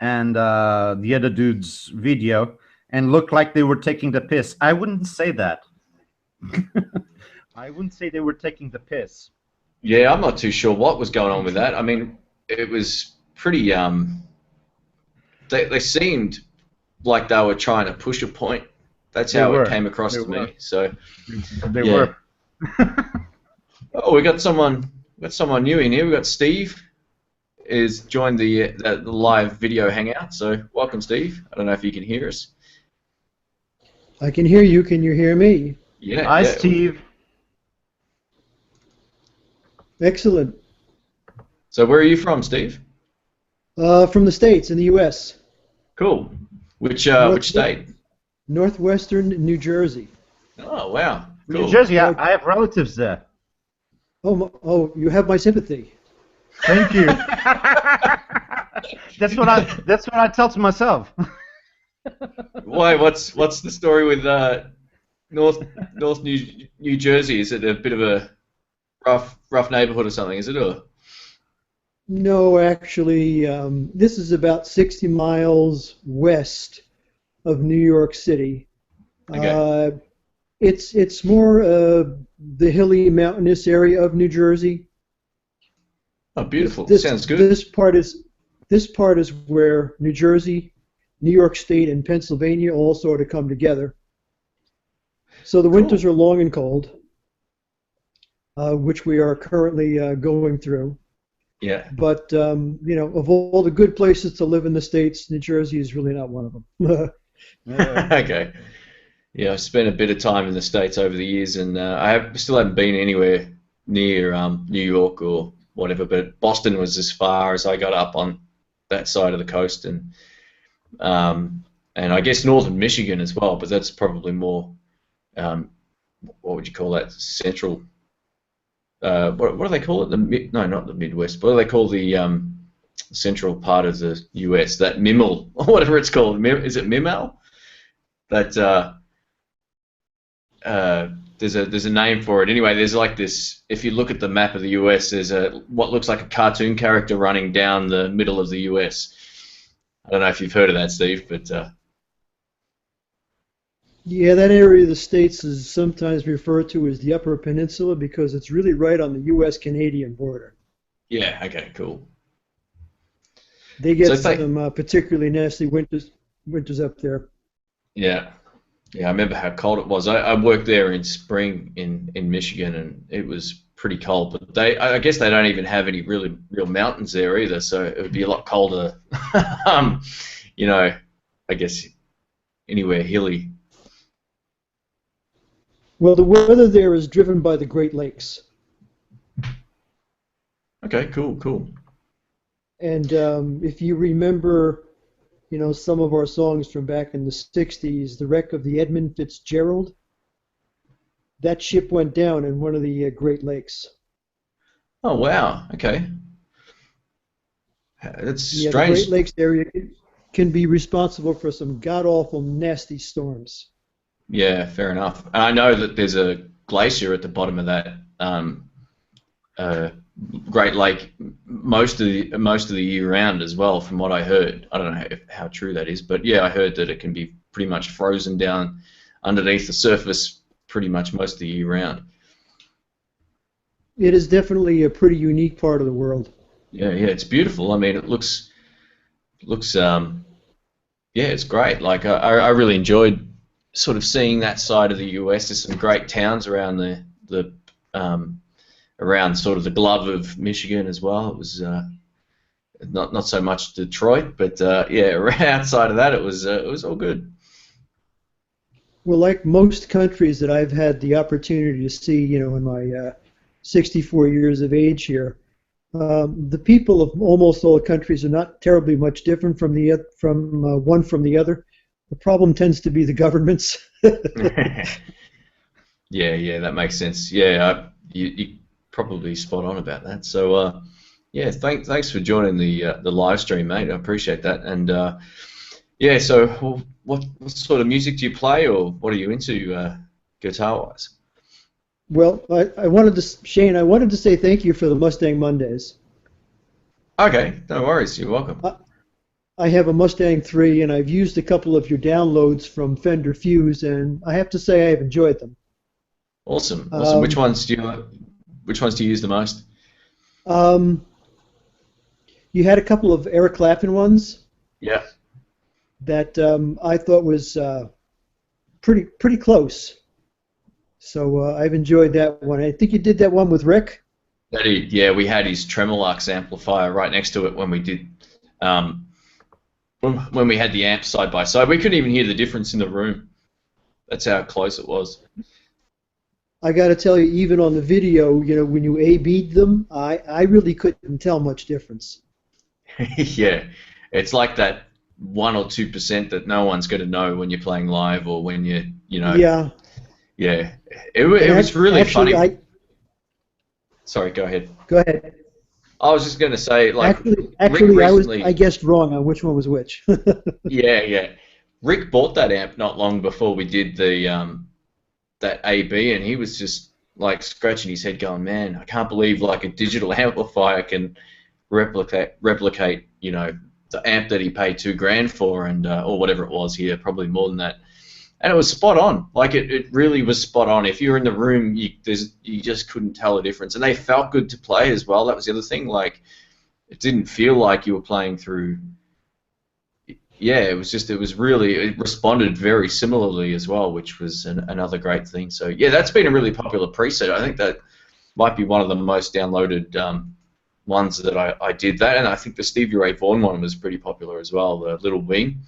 and the other dude's video and looked like they were taking the piss. I wouldn't say that. I wouldn't say they were taking the piss. Yeah, I'm not too sure what was going on with that. I mean, it was pretty. They seemed like they were trying to push a point. That's how it came across to me. So they were. Oh, we got someone new in here. We got Steve is joined the live video hangout. So welcome, Steve. I don't know if you can hear us. I can hear you. Can you hear me? Yeah. Hi, Steve. Excellent. So where are you from, Steve? From the States, in the U.S. Cool. Which state? Northwestern New Jersey. Oh, wow. Cool. New Jersey, I have relatives there. Oh, you have my sympathy. Thank you. That's what I tell to myself. Why? What's the story with North New Jersey? Is it a bit of a rough neighborhood or something? Is it? Or? No, actually, this is about 60 miles west of New York City. Okay. It's more the hilly, mountainous area of New Jersey. Oh, beautiful! Sounds good. This part is where New Jersey, New York State, and Pennsylvania all sort of come together. So the winters are long and cold, which we are currently going through. Yeah. But of all the good places to live in the States, New Jersey is really not one of them. Okay. Yeah, I've spent a bit of time in the States over the years, and still haven't been anywhere near New York or whatever, but Boston was as far as I got up on that side of the coast, and and I guess northern Michigan as well, but that's probably more, what would you call that, central, what do they call it? No, not the Midwest. What do they call the central part of the U.S.? That Mimmel, or whatever it's called. Is it Mimmel? That there's a name for it. Anyway, there's like this. If you look at the map of the U.S., there's what looks like a cartoon character running down the middle of the U.S. I don't know if you've heard of that, Steve, but Yeah, that area of the states is sometimes referred to as the Upper Peninsula because it's really right on the U.S.-Canadian border. yeah, okay, cool. They get So some particularly nasty winters up there. Yeah, I remember how cold it was. I worked there in spring in Michigan, and it was pretty cold. But I guess they don't even have any real mountains there either, so it would be a lot colder. You know, I guess anywhere hilly. Well, the weather there is driven by the Great Lakes. Okay, cool. And if you remember, some of our songs from back in the 60s, the wreck of the Edmund Fitzgerald, that ship went down in one of the Great Lakes. Oh wow, okay. That's Yeah, strange. the Great Lakes area can be responsible for some god-awful, nasty storms. Yeah, fair enough. And I know that there's a glacier at the bottom of that Great Lake most of the year round as well, from what I heard. I don't know how true that is, but yeah, I heard that it can be pretty much frozen down underneath the surface pretty much most of the year round. It is definitely a pretty unique part of the world. Yeah, it's beautiful. I mean, it looks yeah, it's great. Like I really enjoyed sort of seeing that side of the US. There's some great towns around the around sort of the glove of Michigan as well. It was not so much Detroit, but yeah, outside of that, it was all good. Well, like most countries that I've had the opportunity to see, in my 64 years of age here, the people of almost all countries are not terribly much different from one from the other. The problem tends to be the governments. Yeah, that makes sense. Yeah, you probably spot on about that. So yeah, thanks for joining the live stream, mate. I appreciate that. And yeah, so what sort of music do you play, or what are you into guitar-wise? Well, I wanted to say thank you for the Mustang Mondays. Okay, no worries. You're welcome. I have a Mustang 3, and I've used a couple of your downloads from Fender Fuse, and I have to say I've enjoyed them. Awesome. Which ones do you use the most? You had a couple of Eric Clapton ones. Yeah. That I thought was pretty close. So I've enjoyed that one. I think you did that one with Rick. Yeah, we had his Tremolux amplifier right next to it when we did. When we had the amps side by side, we couldn't even hear the difference in the room. That's how close it was. I got to tell you, even on the video, when you A/B'd them, I really couldn't tell much difference. Yeah, it's like that 1 or 2% that no one's going to know when you're playing live or when Yeah. Yeah, it was really funny. Sorry, go ahead. Go ahead. I was just going to say, like, actually, I guessed wrong on which one was which. Yeah. Rick bought that amp not long before we did the that AB, and he was just like scratching his head, going, "Man, I can't believe like a digital amplifier can replicate the amp that he paid $2,000 for, and or whatever it was here, probably more than that." And it was spot on. Like it really was spot on. If you were in the room, you just couldn't tell the difference. And they felt good to play as well. That was the other thing. Like it didn't feel like you were playing through. Yeah, it responded very similarly as well, which was another great thing. So yeah, that's been a really popular preset. I think that might be one of the most downloaded ones that I did that, and I think the Stevie Ray Vaughan one was pretty popular as well. The Little Wing.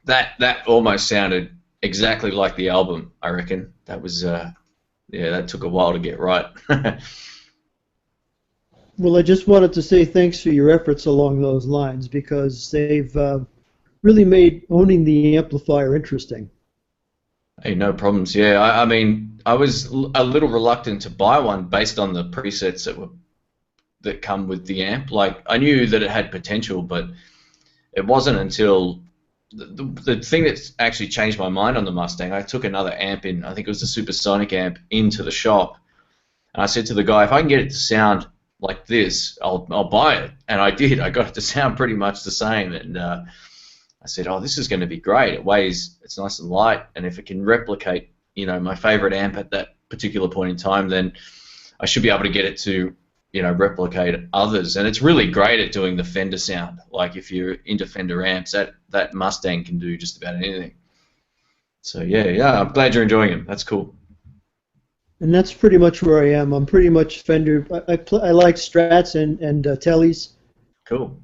That almost sounded exactly like the album, I reckon. That was, that took a while to get right. Well, I just wanted to say thanks for your efforts along those lines, because they've really made owning the amplifier interesting. Hey, no problems. Yeah, I mean, I was a little reluctant to buy one based on the presets that come with the amp. Like, I knew that it had potential, but it wasn't until the thing that's actually changed my mind on the Mustang. I took another amp in, I think it was a supersonic amp, into the shop, and I said to the guy, if I can get it to sound like this, I'll buy it. And I did. I got it to sound pretty much the same, and I said, oh, this is going to be great. It's nice and light, and if it can replicate, my favorite amp at that particular point in time, then I should be able to get it to, replicate others. And it's really great at doing the Fender sound. Like, if you're into Fender amps, that Mustang can do just about anything. So yeah, I'm glad you're enjoying them. That's cool. And that's pretty much where I am. I'm pretty much Fender. I like Strats and Tellys. Cool.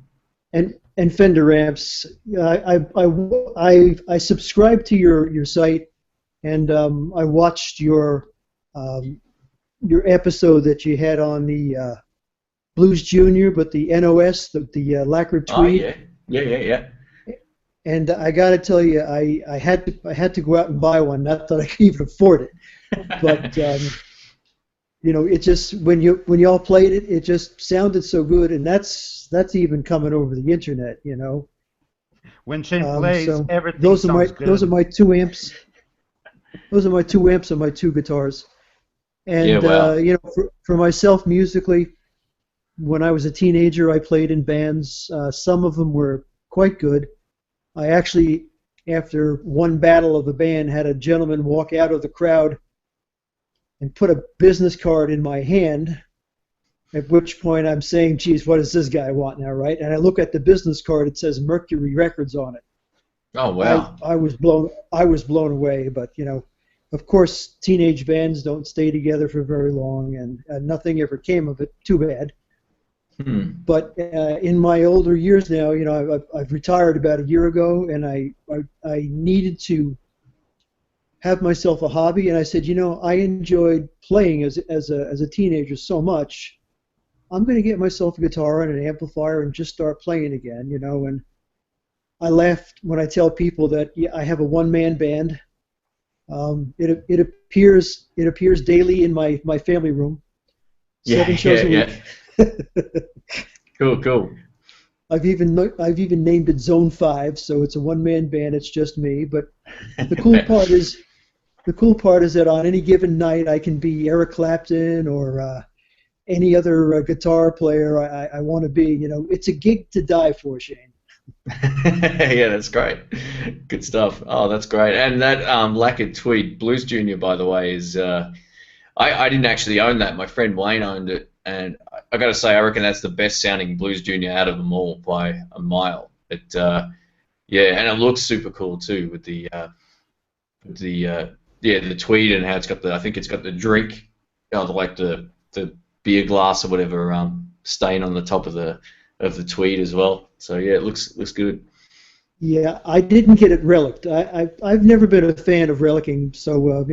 And Fender amps. I subscribed to your site, and I watched your episode that you had on the Blues Junior, but the NOS, the lacquered tweed. Oh yeah. And I got to tell you, I had to go out and buy one. Not that I could even afford it, but it just when you all played it, it just sounded so good, and that's even coming over the internet. When Shane plays, so everything sounds good. Those are my two amps. Those are my two amps and my two guitars. And yeah, well. For myself musically, when I was a teenager, I played in bands. Some of them were quite good. I actually, after one battle of the band, had a gentleman walk out of the crowd and put a business card in my hand, at which point I'm saying, geez, what does this guy want now, right? And I look at the business card, it says Mercury Records on it. Oh, wow. I was blown away, but, of course, teenage bands don't stay together for very long, and nothing ever came of it, too bad. But in my older years now, I've retired about a year ago, and I needed to have myself a hobby, and I said, I enjoyed playing as a teenager so much. I'm going to get myself a guitar and an amplifier and just start playing again, and I laugh when I tell people that I have a one-man band. It appears daily in my family room. 7 shows a week. Cool. I've even named it Zone 5, so it's a one-man band. It's just me. But the cool part is that on any given night I can be Eric Clapton or any other guitar player I want to be. It's a gig to die for, Shane. Yeah, that's great. Good stuff. Oh, that's great. And that lacquered tweed Blues Junior, by the way, is I didn't actually own that. My friend Wayne owned it, and I got to say, I reckon that's the best sounding Blues Junior out of them all by a mile. And it looks super cool too with the tweed and how I think it's got the drink, like the beer glass or whatever stain on the top of the tweed as well. So yeah, it looks good. Yeah, I didn't get it relicked. I've never been a fan of relicking, so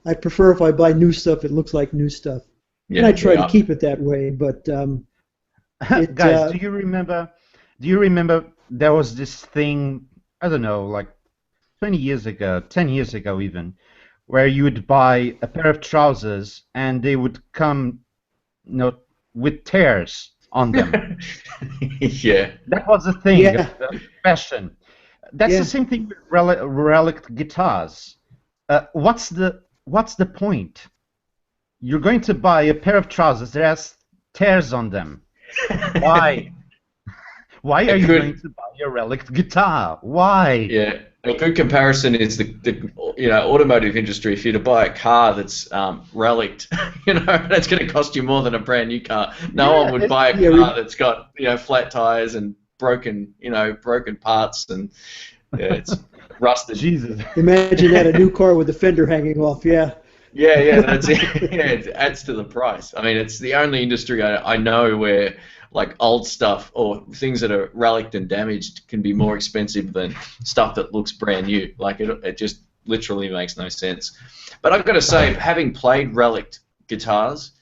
I prefer if I buy new stuff, it looks like new stuff. Yeah, and I try to keep it that way, but guys, do you remember there was this thing, I don't know, like 20 years ago, 10 years ago even, where you would buy a pair of trousers and they would come with tears on them. Yeah. That was the thing, the fashion. That's the same thing with relic guitars. What's the point? You're going to buy a pair of trousers that has tears on them. Why? Why are you going to buy a relic guitar? Why? Yeah, a good comparison is the automotive industry. If you're to buy a car that's relict, that's going to cost you more than a brand new car. No one would buy a car that's got flat tires and broken parts and it's rusted. Jesus. Imagine that, a new car with the fender hanging off. Yeah. Yeah, that's it. Yeah, it adds to the price. I mean, it's the only industry I know where like old stuff or things that are relict and damaged can be more expensive than stuff that looks brand new. Like it just literally makes no sense. But I've got to say, having played relic guitars,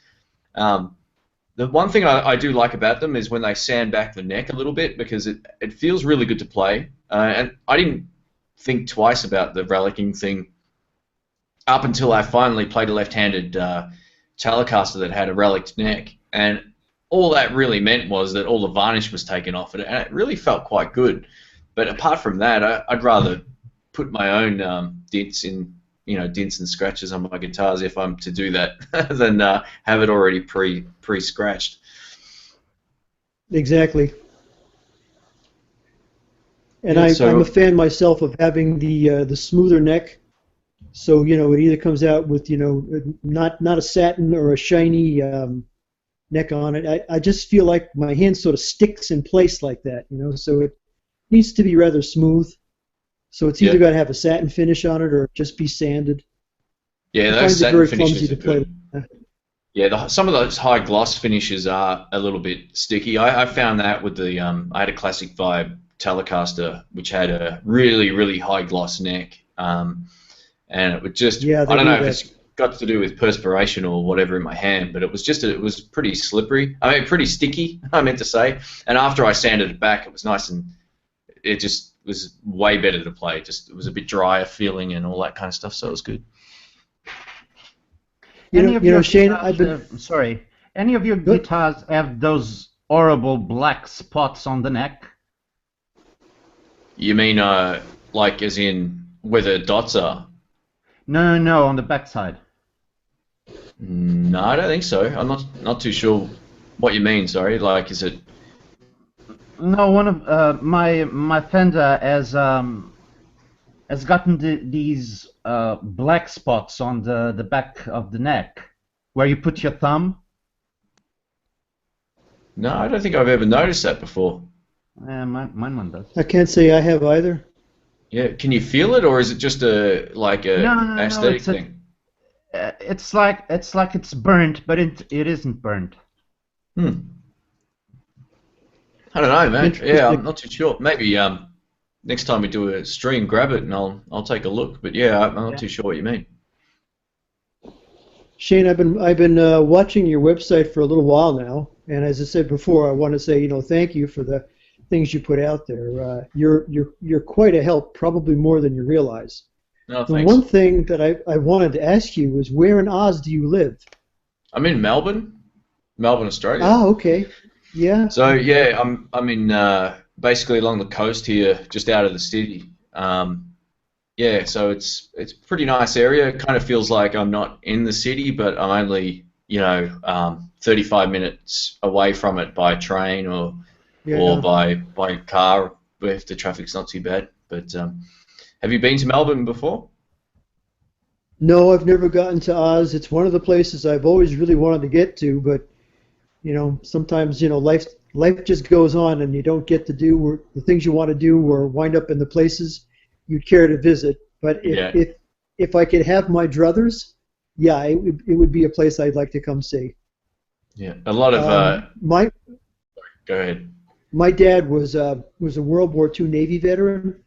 The one thing I do like about them is when they sand back the neck a little bit, because it feels really good to play. And I didn't think twice about the relicking thing up until I finally played a left-handed Telecaster that had a relict neck, and all that really meant was that all the varnish was taken off it, and it really felt quite good. But apart from that, I'd rather put my own dints and scratches on my guitars if I'm to do that than have it already pre-scratched. Exactly. And Yeah, I'm a fan myself of having the smoother neck. So, it either comes out with, not a satin or a shiny neck on it. I just feel like my hand sort of sticks in place like that, so it needs to be rather smooth. So it's either got to have a satin finish on it or just be sanded. Yeah, I those find it very satin clumsy finishes to are play. good. Yeah, some of those high gloss finishes are a little bit sticky. I found that with the I had a Classic Vibe Telecaster which had a really, really high gloss neck, and it would just I don't know if it's got to do with perspiration or whatever in my hand, but it was pretty slippery. I mean, pretty sticky, I meant to say. And after I sanded it back, it was nice, and it just was way better to play. Just it was a bit drier feeling and all that kind of stuff, so it was good. Shane, I've been sorry. Any of your guitars have those horrible black spots on the neck? You mean like as in where the dots are? No, on the backside. No, I don't think so. I'm not too sure what you mean. Sorry, like is it? No, one of my Fender has gotten these black spots on the back of the neck, where you put your thumb. No, I don't think I've ever noticed that before. Mine one does. I can't say I have either. Yeah, can you feel it, or is it just a aesthetic thing? It's like it's burnt, but it isn't burnt. I don't know, man. Yeah, I'm not too sure. Maybe next time we do a stream, grab it and I'll take a look. But yeah, I'm not too sure what you mean. Shane, I've been watching your website for a little while now, and as I said before, I want to say thank you for the things you put out there. You're quite a help, probably more than you realize. No, the thanks. one thing that I wanted to ask you is, where in Oz do you live? I'm in Melbourne, Australia. Ah, okay. Yeah. So yeah, I'm in basically along the coast here, just out of the city. Yeah, so it's a pretty nice area. It kind of feels like I'm not in the city, but I'm only 35 minutes away from it by train or by car if the traffic's not too bad. But have you been to Melbourne before? No, I've never gotten to Oz. It's one of the places I've always really wanted to get to, but sometimes life just goes on and you don't get to do the things you want to do or wind up in the places you'd care to visit. But if I could have my druthers, it would be a place I'd like to come see. Yeah, a lot of Go ahead. My dad was a World War II Navy veteran.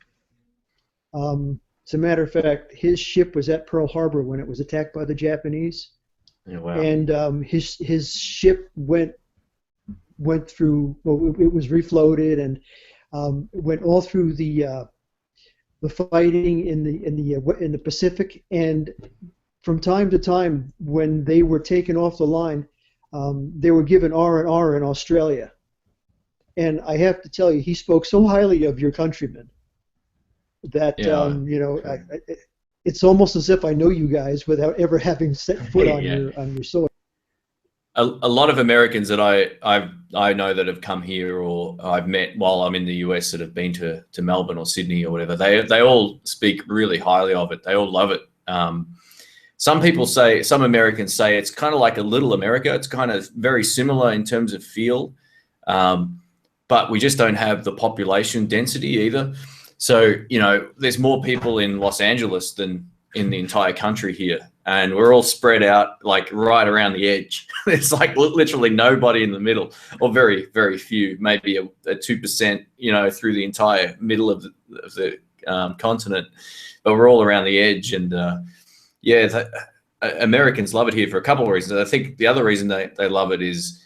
As a matter of fact, his ship was at Pearl Harbor when it was attacked by the Japanese. Yeah, wow. And his ship went through. Well, it was refloated and went all through the fighting in the Pacific. And from time to time, when they were taken off the line, they were given R&R in Australia. And I have to tell you, he spoke so highly of your countrymen that it's almost as if I know you guys without ever having set foot on your soil. A lot of Americans that I know that have come here or I've met while I'm in the US that have been to Melbourne or Sydney or whatever, they all speak really highly of it. They all love it. Some Americans say it's kind of like a little America. It's kind of very similar in terms of feel, but we just don't have the population density either. So, there's more people in Los Angeles than in the entire country here. And we're all spread out like right around the edge. There's like literally nobody in the middle, or very, very few, maybe a 2%, through the entire middle of the continent. But we're all around the edge. And Americans love it here for a couple of reasons. I think the other reason they love it is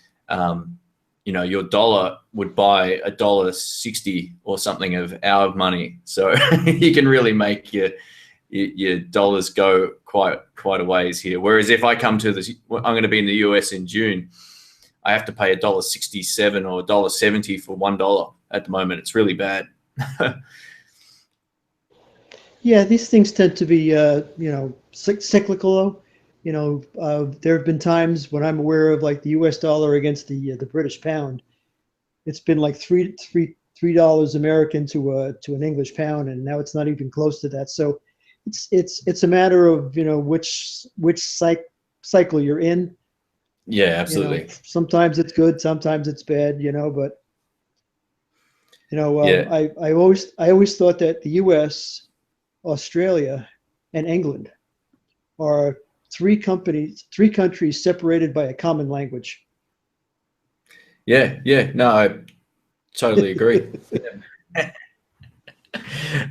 you know, your dollar would buy $1.60 or something of our money. So you can really make your dollars go quite a ways here. Whereas if I come to this, I'm going to be in the US in June, I have to pay $1.67 or $1.70 for $1 at the moment. It's really bad. Yeah, these things tend to be, you know, cyclical. You know, there have been times when I'm aware of, like, the U.S. dollar against the British pound. It's been like $3 American to an English pound, and now it's not even close to that. So it's a matter of, you know, which cycle you're in. Yeah, absolutely. You know, sometimes it's good, sometimes it's bad. You know, but you know, Yeah. I always thought that the U.S., Australia, and England are three countries separated by a common language. Yeah, no, I totally agree.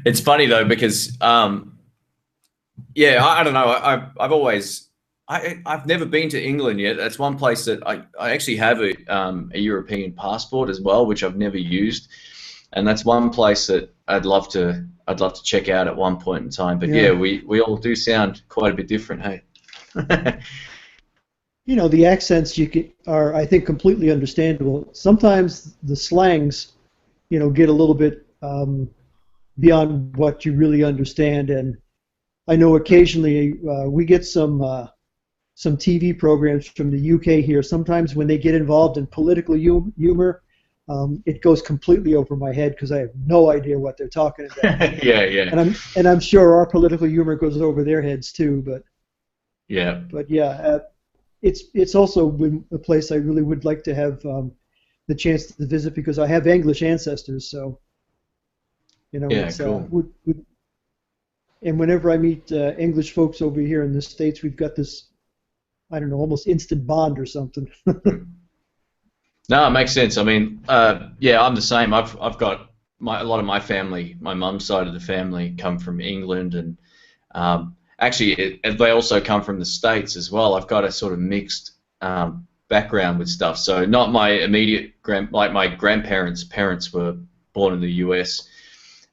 It's funny though, because yeah, I don't know. I've never been to England yet. That's one place that I actually have a European passport as well, which I've never used, and that's one place that I'd love to check out at one point in time. But yeah, we all do sound quite a bit different, hey. You know, the accents are, I think, completely understandable. Sometimes the slangs, you know, get a little bit beyond what you really understand. And I know occasionally we get some TV programs from the UK here. Sometimes when they get involved in political humor, it goes completely over my head because I have no idea what they're talking about. Yeah. And I'm sure our political humor goes over their heads too. But yeah. It's also a place I really would like to have the chance to visit because I have English ancestors. So, you know, yeah, cool. And whenever I meet English folks over here in the States, we've got this, I don't know, almost instant bond or something. No, it makes sense. I mean, yeah, I'm the same. I've got a lot of my family, my mum's side of the family, come from England, and actually, they also come from the States as well. I've got a sort of mixed background with stuff. So not my immediate like my grandparents' parents were born in the US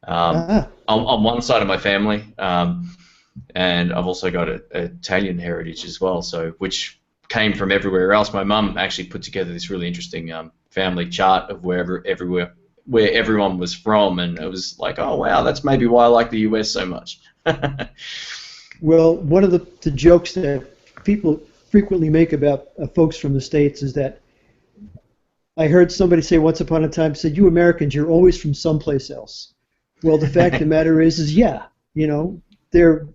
on one side of my family, and I've also got an Italian heritage as well. So which came from everywhere else. My mum actually put together this really interesting family chart of where everyone was from, and it was like, oh wow, that's maybe why I like the US so much. Well, one of the jokes that people frequently make about folks from the States is that I heard somebody say once upon a time, said, you Americans, you're always from someplace else. Well, the fact of the matter is yeah, you know, there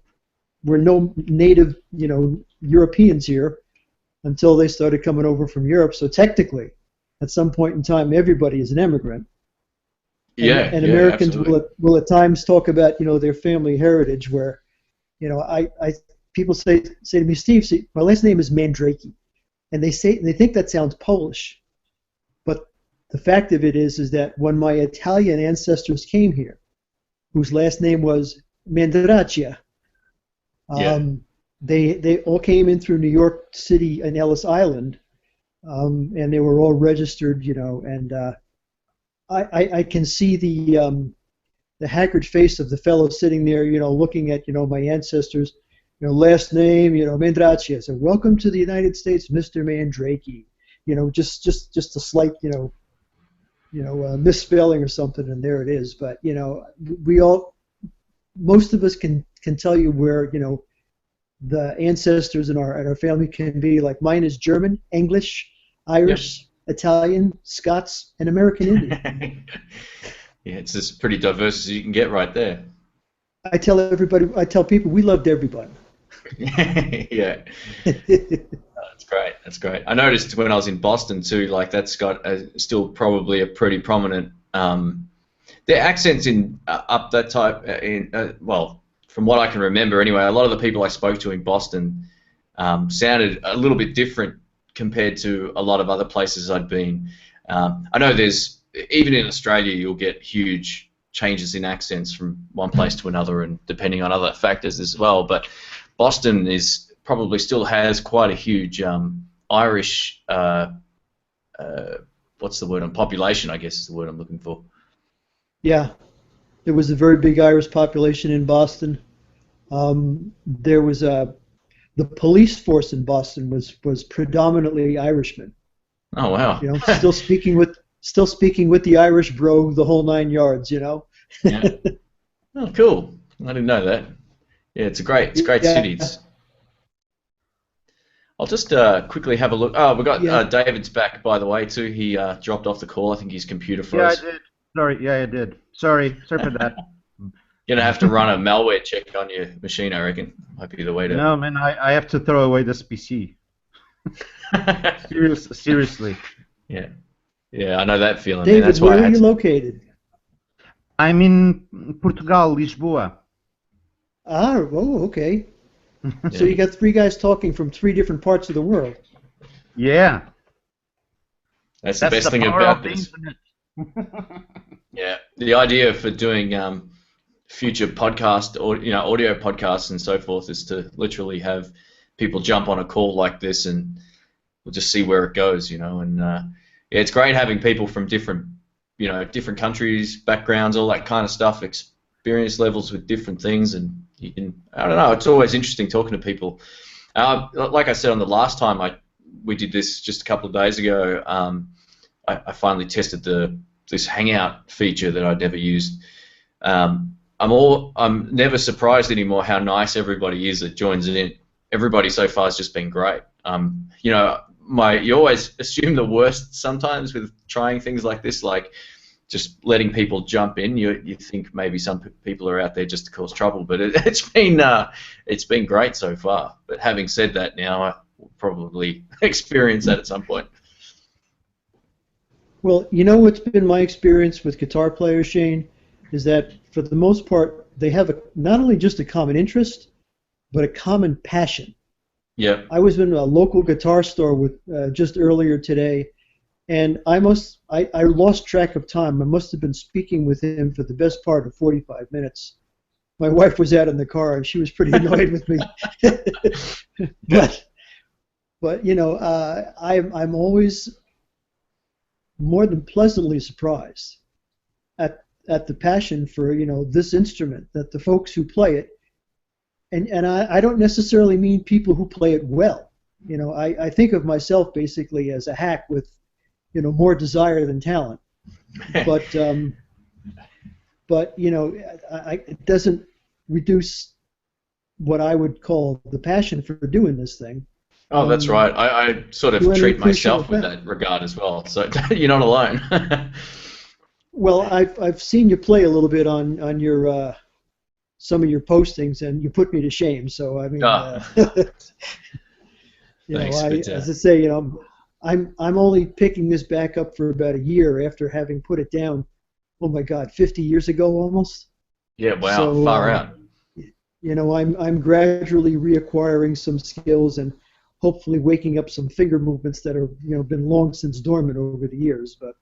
were no native, you know, Europeans here until they started coming over from Europe. So technically, at some point in time, everybody is an immigrant. And Americans will at times talk about, you know, their family heritage where, you know, people say to me, Steve, see, my last name is Mandrake, and they think that sounds Polish, but the fact of it is that when my Italian ancestors came here, whose last name was Mandraccia, they all came in through New York City and Ellis Island, and they were all registered, you know, and I can see the haggard face of the fellow sitting there, you know, looking at, you know, my ancestors, you know, last name, you know, Mandraccia. So welcome to the United States, Mr. Mandrake. You know, just a slight, you know, misspelling or something, and there it is. But you know, most of us can tell you where, you know, the ancestors in our family can be. Like mine is German, English, Irish, Italian, Scots, and American Indian. Yeah, it's as pretty diverse as you can get right there. I tell people we loved everybody. Yeah. That's great. That's great. I noticed when I was in Boston too, like that's got still probably a pretty prominent. Their accents in up that type well, from what I can remember anyway, a lot of the people I spoke to in Boston sounded a little bit different compared to a lot of other places I'd been. I know even in Australia you'll get huge changes in accents from one place to another, and depending on other factors as well. But Boston probably still has quite a huge Irish what's the word? Population, I guess is the word I'm looking for. Yeah, there was a very big Irish population in Boston. There was the police force in Boston was predominantly Irishmen. Oh wow! You know, still speaking with the Irish brogue, the whole 9 yards. You know. Yeah. Oh, cool! I didn't know that. Yeah, it's a great city. I'll just quickly have a look. Oh, we got David's back, by the way, too. He dropped off the call. I think his computer froze. Yeah, I did. Sorry. Yeah, I did. Sorry for that. You're gonna have to run a malware check on your machine, I reckon. Might be the way to. No, man, I have to throw away this PC. Seriously. Yeah. Yeah, I know that feeling. David, man. That's why where are you located? I'm in Portugal, Lisboa. Ah, oh, okay. So Yeah. you got 3 guys talking from 3 different parts of the world. Yeah. That's the best thing power about of the this. internet. Yeah, the idea for doing future podcast or audio podcasts and so forth is to literally have people jump on a call like this, and we'll just see where it goes, And yeah, it's great having people from different countries, backgrounds, all that kind of stuff, experience levels with different things, and I don't know. It's always interesting talking to people. Like I said on the last time we did this just a couple of days ago. I finally tested this Hangout feature that I'd never used. I'm never surprised anymore how nice everybody is that joins in. Everybody so far has just been great. You always assume the worst sometimes with trying things like this, like just letting people jump in. You think maybe some people are out there just to cause trouble, but it's been great so far. But having said that, now I will probably experience that at some point. Well, you know what's been my experience with guitar players, Shane, is that for the most part they have not only just a common interest, but a common passion. Yeah. I was in a local guitar store with just earlier today, and I lost track of time. I must have been speaking with him for the best part of 45 minutes. My wife was out in the car, and she was pretty annoyed with me. But I'm always more than pleasantly surprised at the passion for this instrument, that the folks who play it, and I don't necessarily mean people who play it well. I think of myself basically as a hack with more desire than talent, but it doesn't reduce what I would call the passion for doing this thing. Oh, that's right. I sort of treat myself with that regard as well. So you're not alone. Well, I've seen you play a little bit on your some of your postings, and you put me to shame. So I mean, Thanks, as I say, I'm only picking this back up for about a year after having put it down. Oh my God, 50 years ago almost. Yeah, wow, so, far out. I'm gradually reacquiring some skills and hopefully waking up some finger movements that have been long since dormant over the years. But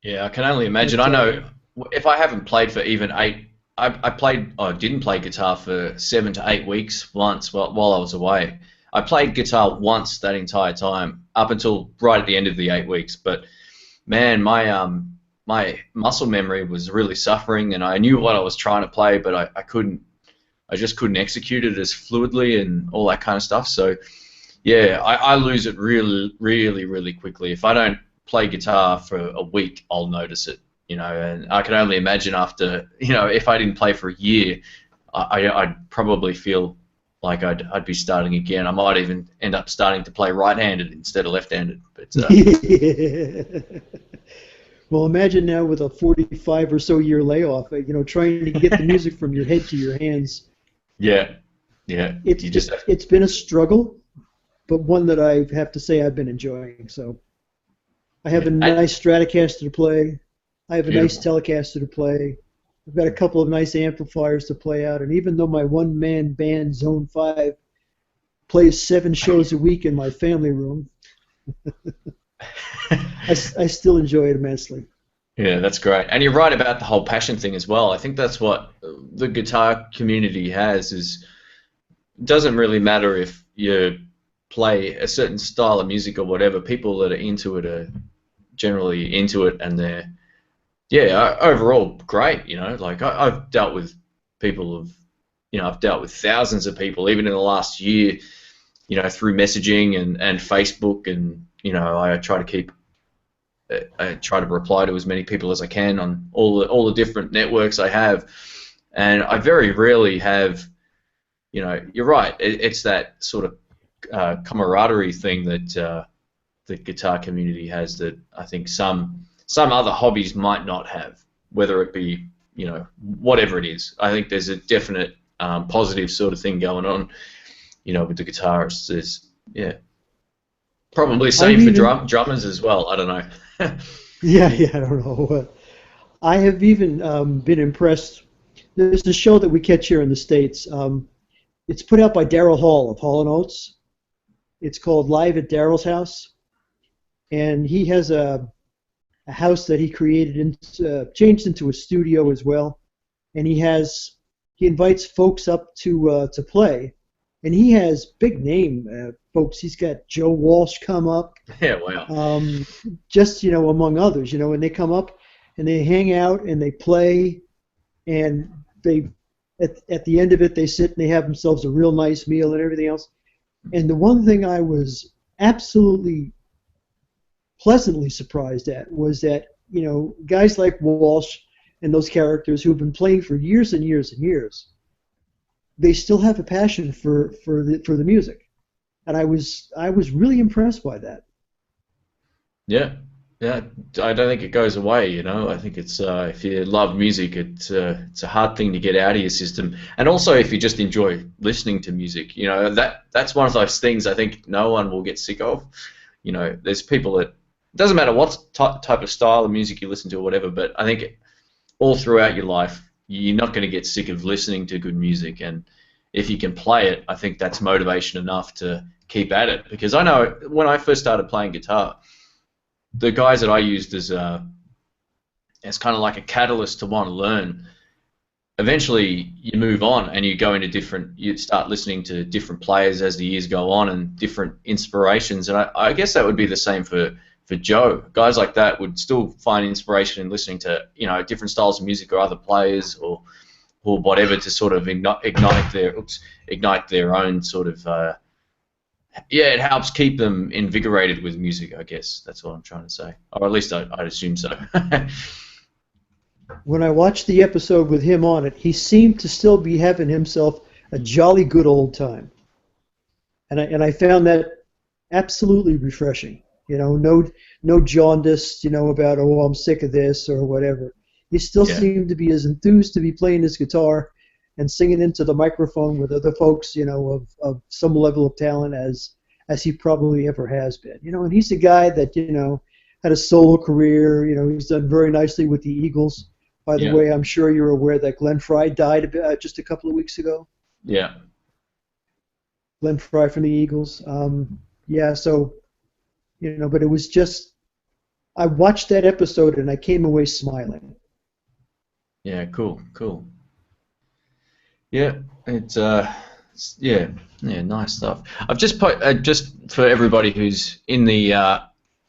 yeah, I can only imagine. I know if I haven't played for even 8. I didn't play guitar for 7 to 8 weeks once while I was away. I played guitar once that entire time, up until right at the end of the 8 weeks. But man, my muscle memory was really suffering, and I knew what I was trying to play, but I just couldn't execute it as fluidly and all that kind of stuff. So yeah, I lose it really, really, really quickly. If I don't play guitar for a week, I'll notice it. And I can only imagine after, if I didn't play for a year, I'd probably feel like I'd be starting again. I might even end up starting to play right-handed instead of left-handed. But well, imagine now with a 45 or so year layoff, trying to get the music from your head to your hands. Yeah. It's been a struggle, but one that I have to say I've been enjoying. So I have a nice Stratocaster to play. I have a nice Telecaster to play. I've got a couple of nice amplifiers to play out, and even though my one-man band, Zone 5, plays 7 shows a week in my family room, I still enjoy it immensely. Yeah, that's great. And you're right about the whole passion thing as well. I think that's what the guitar community has, is it doesn't really matter if you play a certain style of music or whatever. People that are into it are generally into it, and they're overall great. Like I've dealt with I've dealt with thousands of people even in the last year, through messaging and Facebook, and I try to reply to as many people as I can on all the different networks I have, and I very rarely have, you're right, it's that sort of camaraderie thing that the guitar community has that I think some other hobbies might not have, whether it be, whatever it is. I think there's a definite positive sort of thing going on, with the guitarists. There's, probably the same for drummers as well. I don't know. Yeah, I don't know. I have even been impressed. There's a show that we catch here in the States. It's put out by Daryl Hall of Hall & Oates. It's called Live at Daryl's House. And he has a house that he created and changed into a studio as well. And he invites folks up to play. And he has big name folks. He's got Joe Walsh come up. Yeah, wow. Just, among others, and they come up and they hang out and they play, and they at the end of it they sit and they have themselves a real nice meal and everything else. And the one thing I was absolutely pleasantly surprised at was that, guys like Walsh and those characters who've been playing for years and years and years, they still have a passion for the music, and I was really impressed by that. Yeah, I don't think it goes away. I think it's if you love music, it's a hard thing to get out of your system, and also if you just enjoy listening to music, that's one of those things I think no one will get sick of. There's people that, it doesn't matter what type of style of music you listen to or whatever, but I think all throughout your life, you're not going to get sick of listening to good music, and if you can play it, I think that's motivation enough to keep at it. Because I know when I first started playing guitar, the guys that I used as kind of like a catalyst to want to learn, eventually you move on and you start listening to different players as the years go on and different inspirations, and I guess that would be the same for Joe. Guys like that would still find inspiration in listening to different styles of music or other players or whatever to sort of ignite their own sort of it helps keep them invigorated with music. I guess that's what I'm trying to say, or at least I'd assume so. When I watched the episode with him on it, he seemed to still be having himself a jolly good old time, and I found that absolutely refreshing. No jaundice, about, oh, I'm sick of this or whatever. He still seemed to be as enthused to be playing his guitar and singing into the microphone with other folks, of some level of talent as he probably ever has been. And he's a guy that, had a solo career. He's done very nicely with the Eagles. By the way, I'm sure you're aware that Glenn Frey died just a couple of weeks ago. Yeah. Glenn Frey from the Eagles. So... but it was just, I watched that episode and I came away smiling. Yeah, cool. Yeah, it's nice stuff. I've just just for everybody who's in the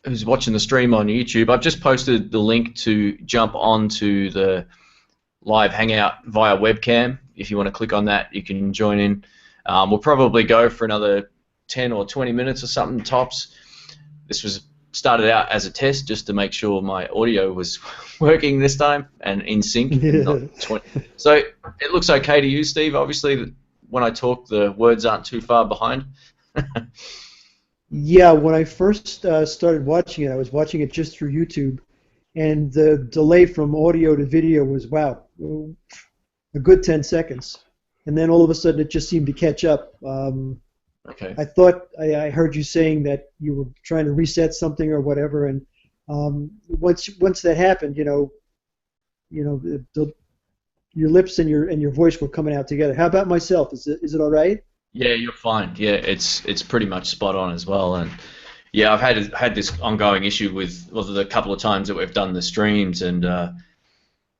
who's watching the stream on YouTube, I've just posted the link to jump onto the live Hangout via webcam. If you want to click on that, you can join in. We'll probably go for another 10 or 20 minutes or something tops. This was started out as a test just to make sure my audio was working this time and in sync. So it looks okay to you, Steve. Obviously, when I talk, the words aren't too far behind. Yeah, when I first started watching it, I was watching it just through YouTube, and the delay from audio to video was, wow, a good 10 seconds. And then all of a sudden it just seemed to catch up. Okay. I thought I heard you saying that you were trying to reset something or whatever, and once that happened, your lips and your voice were coming out together. How about myself? Is it all right? Yeah, you're fine. Yeah, it's pretty much spot on as well. And yeah, I've had this ongoing issue with the couple of times that we've done the streams, and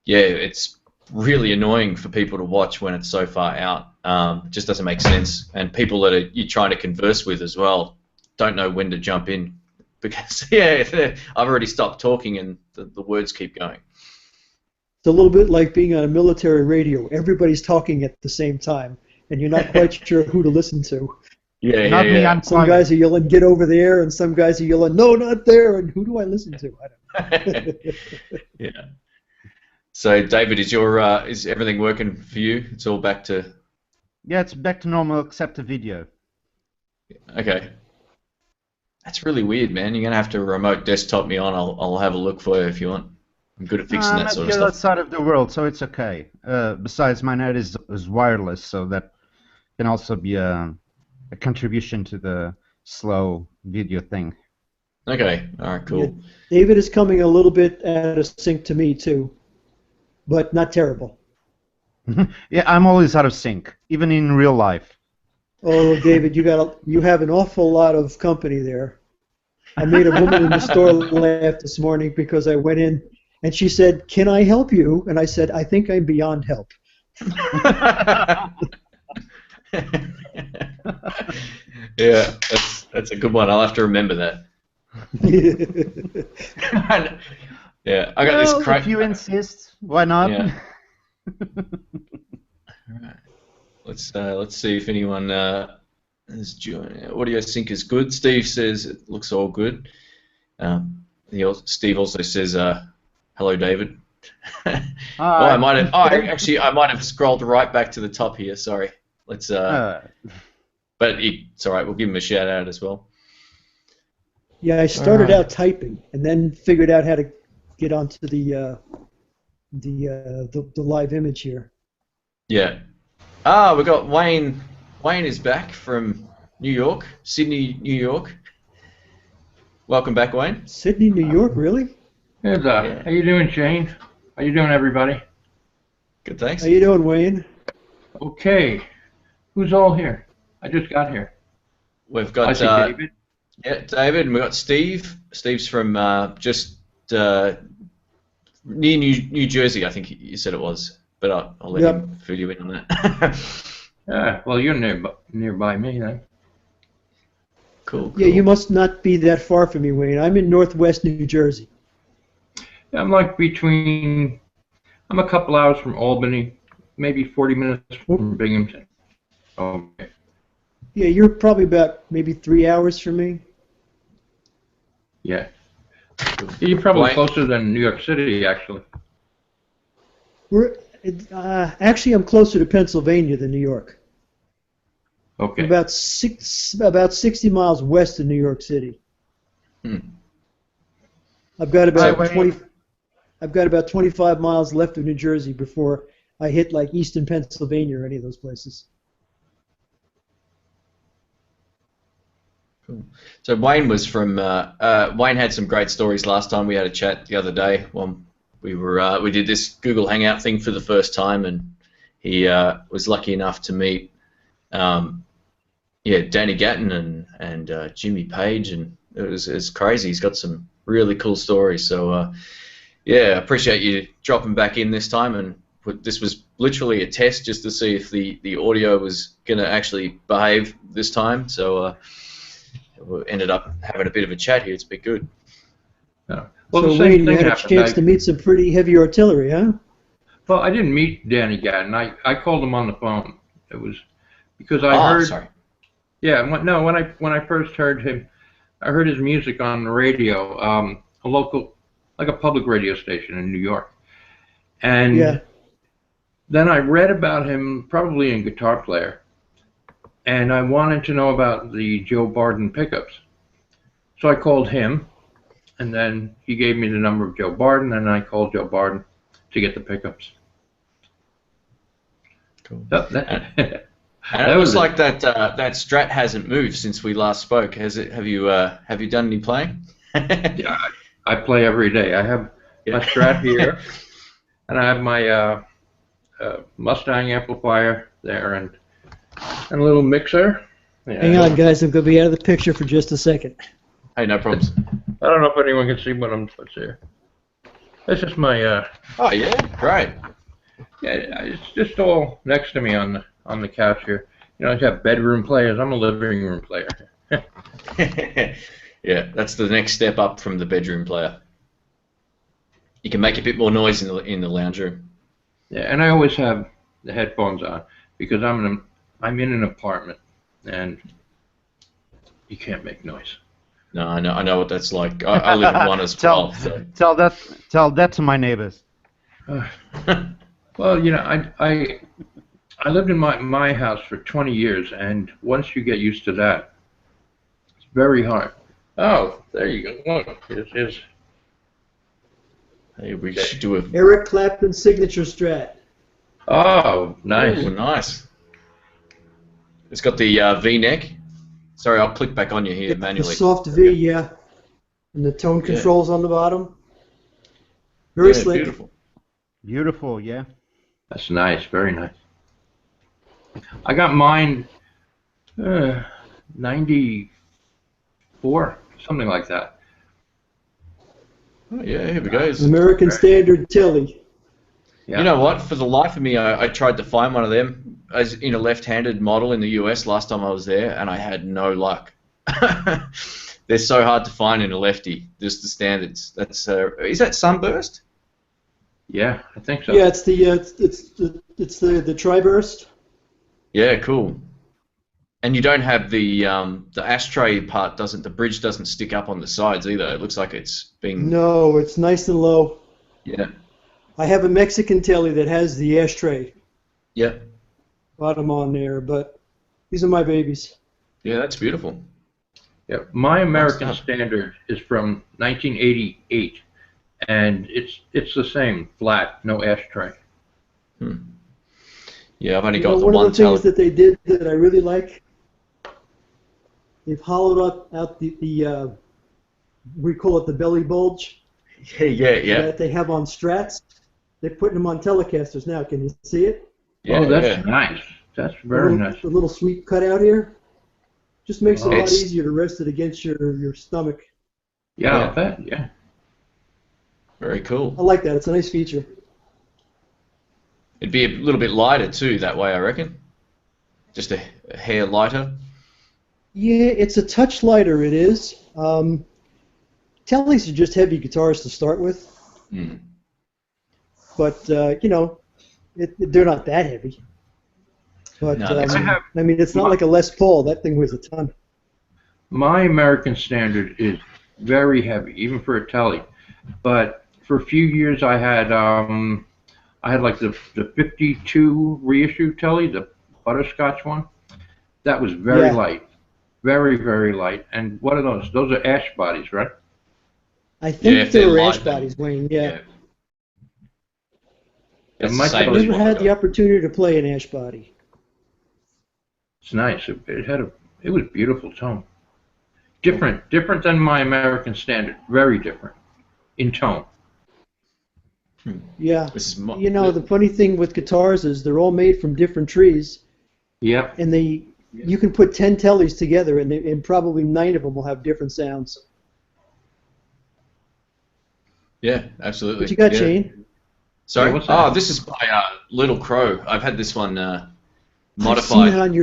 it's really annoying for people to watch when it's so far out. It just doesn't make sense, and people that you're trying to converse with as well don't know when to jump in. because yeah, I've already stopped talking and the words keep going. It's a little bit like being on a military radio. Everybody's talking at the same time, and you're not quite sure who to listen to. Yeah, Not me, I'm Some guys are yelling, "Get over there," and some guys are yelling, "No, not there." And who do I listen to? I don't know. Yeah. So, David, is everything working for you? It's all back to... Yeah, it's back to normal except the video. Okay. That's really weird, man. You're gonna have to remote desktop me on. I'll have a look for you if you want. I'm good at fixing that sort of I'm on the other stuff. side of the world, so it's okay. Besides, my net is wireless, so that can also be a contribution to the slow video thing. Okay. All right. Cool. Yeah, David is coming a little bit out of sync to me too, but not terrible. Yeah, I'm always out of sync, even in real life. Oh, David, you have an awful lot of company there. I made a woman in the store laugh this morning because I went in and she said, "Can I help you?" And I said, "I think I'm beyond help." Yeah, that's a good one. I'll have to remember that. Yeah, I got this Well, if you insist, why not? Yeah. All right. Let's see if anyone is joining. Audio sync is good. Steve says it looks all good. Steve also says, "Hello, David." Oh, I might have. Oh, actually, I might have scrolled right back to the top here. Sorry. Let's. But it's all right. We'll give him a shout out as well. Yeah, I started out typing and then figured out how to get onto the live image here. Yeah. We got Wayne. Wayne is back from New York, Sydney, New York. Welcome back, Wayne. Sydney, New York, really? Good. How you doing, Shane? How you doing, everybody? Good, thanks. How you doing, Wayne? Okay. Who's all here? I just got here. We've got I see David. Yeah, David, and we've got Steve. Steve's from just near New Jersey, I think you said it was. But I'll let him fill you in on that. Yeah, well, you're nearby me then. Cool. Yeah, you must not be that far from me, Wayne. I'm in northwest New Jersey. I'm like I'm a couple hours from Albany, maybe 40 minutes from Binghamton. Okay. Yeah, you're probably about maybe 3 hours from me. Yeah. You're probably closer than New York City, actually. Actually, I'm closer to Pennsylvania than New York. Okay. About 60 miles west of New York City. I've got about 25 miles left of New Jersey before I hit like Eastern Pennsylvania or any of those places. Cool. So Wayne was from. Wayne had some great stories last time we had a chat the other day. We did this Google Hangout thing for the first time, and he was lucky enough to meet, Danny Gatton and Jimmy Page, and it's crazy. He's got some really cool stories. So I appreciate you dropping back in this time, and this was literally a test just to see if the audio was going to actually behave this time. So we ended up having a bit of a chat here. It's been good. Yeah. Well, so Wayne, you had a chance to meet some pretty heavy artillery, huh? Well, I didn't meet Danny Gatton. I called him on the phone. It was because I heard. Sorry. Yeah, when I first heard him, I heard his music on the radio, a local, like a public radio station in New York, and then I read about him probably in Guitar Player, and I wanted to know about the Joe Barden pickups, so I called him. And then he gave me the number of Joe Barden, and I called Joe Barden to get the pickups. Cool. That it was like that Strat hasn't moved since we last spoke. Has it? Have you done any playing? Yeah, I play every day. I have my Strat here, and I have my Mustang amplifier there, and a little mixer. Yeah. Hang on, guys. I'm going to be out of the picture for just a second. Hey, no problems. I don't know if anyone can see what's here. That's just my. Oh yeah, great. Yeah, it's just all next to me on the couch here. You know, I have bedroom players. I'm a living room player. Yeah, that's the next step up from the bedroom player. You can make a bit more noise in the lounge room. Yeah, and I always have the headphones on because I'm in an apartment and you can't make noise. No, I know what that's like. I live in one as well. So. Tell that to my neighbors. Well, I lived in my house for 20 years, and once you get used to that, it's very hard. Oh, there you go. Look, here's Hey, we should do a. Eric Clapton signature Strat. Oh, nice. Ooh, nice. It's got the V-neck. Sorry, I'll click back on you here manually. The soft V, yeah. And the tone controls on the bottom. Very slick. Beautiful. Beautiful, yeah. That's nice. Very nice. I got mine 94, something like that. Oh, yeah, here we go. American Standard Tilly. Yeah. You know what? For the life of me, I tried to find one of them as in a left-handed model in the US last time I was there, and I had no luck. They're so hard to find in a lefty. Just the standards. That's is that Sunburst? Yeah, I think so. Yeah, it's the Tri-Burst. Yeah, cool. And you don't have the ashtray part. The bridge doesn't stick up on the sides either. It looks like it's being. No, it's nice and low. Yeah. I have a Mexican telly that has the ashtray Yeah. bottom on there, but these are my babies. Yeah, that's beautiful. Yeah, my American Standard is from 1988, and it's the same, flat, no ashtray. Yeah, I've only got the one one of the things that they did that I really like. They've hollowed out the we call it the belly bulge. Yeah. That they have on Strats. They're putting them on Telecasters now. Can you see it? Yeah, oh, that's nice. That's very nice. The little sweep cutout here. Just makes it a lot easier to rest it against your stomach. Yeah, I bet. Yeah. Very cool. I like that. It's a nice feature. It'd be a little bit lighter too that way, I reckon. Just a hair lighter. Yeah, it's a touch lighter. It is. Tellys are just heavy guitars to start with. But they're not that heavy. But No, I mean, it's not like a Les Paul. That thing weighs a ton. My American Standard is very heavy, even for a telly. But for a few years, I had like the 52 reissue telly, the butterscotch one. That was very light, very, very light. And what are those? Those are ash bodies, right? I think they were ash bodies, Wayne. Yeah. I've never had the opportunity to play an ash body. It's nice. It was beautiful tone. Different than my American Standard. Very different in tone. Yeah. The funny thing with guitars is they're all made from different trees. Yep. And you can put 10 tellys together, and probably 9 of them will have different sounds. Yeah, absolutely. What you got, Shane? Sorry? What's that? Oh, this is my Little Crow. I've had this one modified. I've seen it on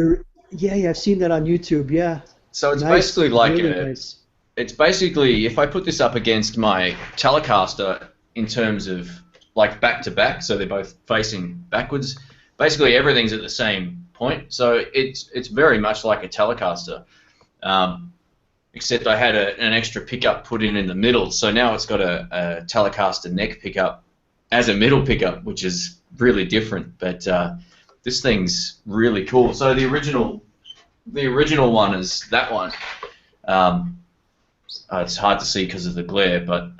I've seen that on YouTube, yeah. So it's basically like really nice. It's basically, if I put this up against my Telecaster in terms of like back to back, so they're both facing backwards, basically everything's at the same point. So it's very much like a Telecaster, except I had an extra pickup put in the middle. So now it's got a Telecaster neck pickup as a middle pickup, which is really different. But this thing's really cool. So the original one is that one. It's hard to see because of the glare, but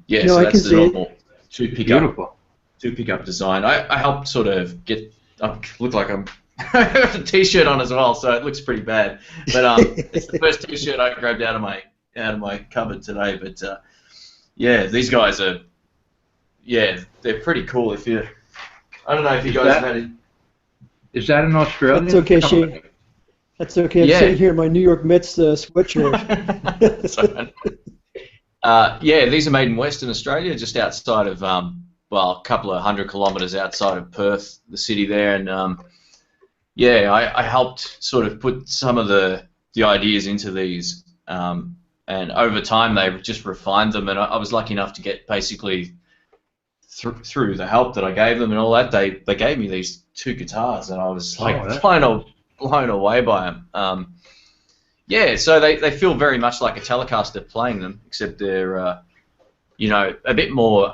yeah. So that's the normal two pickup design. I helped sort of get. I look like I'm. I have a T-shirt on as well, so it looks pretty bad. But it's the first T-shirt I grabbed out of my cupboard today. But yeah, these guys are. Yeah, they're pretty cool. I don't know if you guys have had it. Is that an Australian? That's okay, Shane. That's okay. I'm sitting here in my New York Mets sweatshirt. Yeah, these are made in Western Australia, just outside of a couple of 100 kilometres outside of Perth, the city there, and yeah, I helped sort of put some of the ideas into these, and and over time they just refined them. And I was lucky enough to get basically through the help that I gave them and all that. They gave me these 2 guitars, and I was like blown away by them. Yeah, so they feel very much like a Telecaster playing them, except they're you know, a bit more.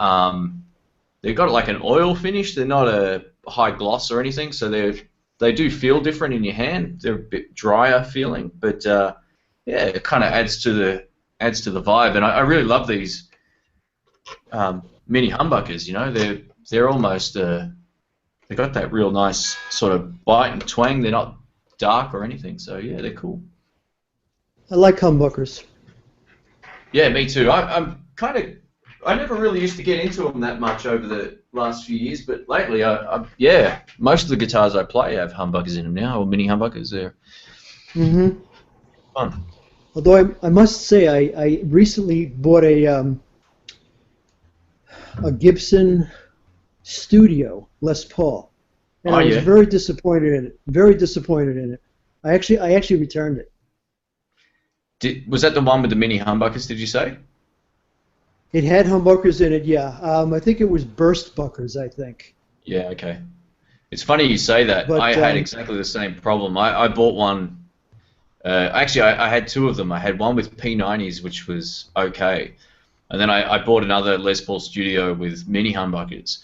They've got like an oil finish. They're not a high gloss or anything, so they do feel different in your hand. They're a bit drier feeling, but yeah, it kind of adds to the vibe. And I really love these mini humbuckers. You know, they're almost they've got that real nice sort of bite and twang. They're not dark or anything, so yeah, they're cool. I like humbuckers. Yeah, me too. I never really used to get into them that much over the last few years, but lately, yeah, most of the guitars I play have humbuckers in them now, or mini humbuckers. They're fun. Although I must say, I recently bought a Gibson Studio Les Paul, and I was very disappointed in it. Very disappointed in it. I actually returned it. Was that the one with the mini humbuckers, did you say? It had humbuckers in it, yeah. I think it was burst buckers, I think. Yeah, okay. It's funny you say that. But, I had exactly the same problem. I bought one. Actually, I had 2 of them. I had one with P90s, which was okay. And then I bought another Les Paul Studio with mini humbuckers.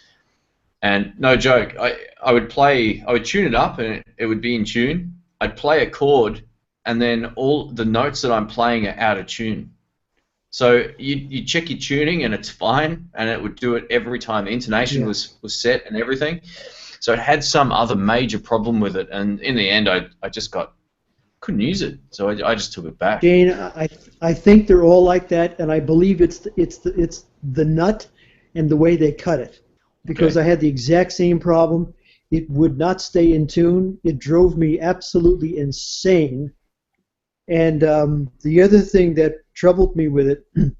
And no joke, I would tune it up and it would be in tune. I'd play a chord, and then all the notes that I'm playing are out of tune. So you check your tuning and it's fine, and it would do it every time. The intonation was set and everything. So it had some other major problem with it, and in the end I just couldn't use it. So I just took it back. Jane, I think they're all like that, and I believe it's the nut and the way they cut it. Because I had the exact same problem. It would not stay in tune. It drove me absolutely insane. And the other thing that troubled me with it, you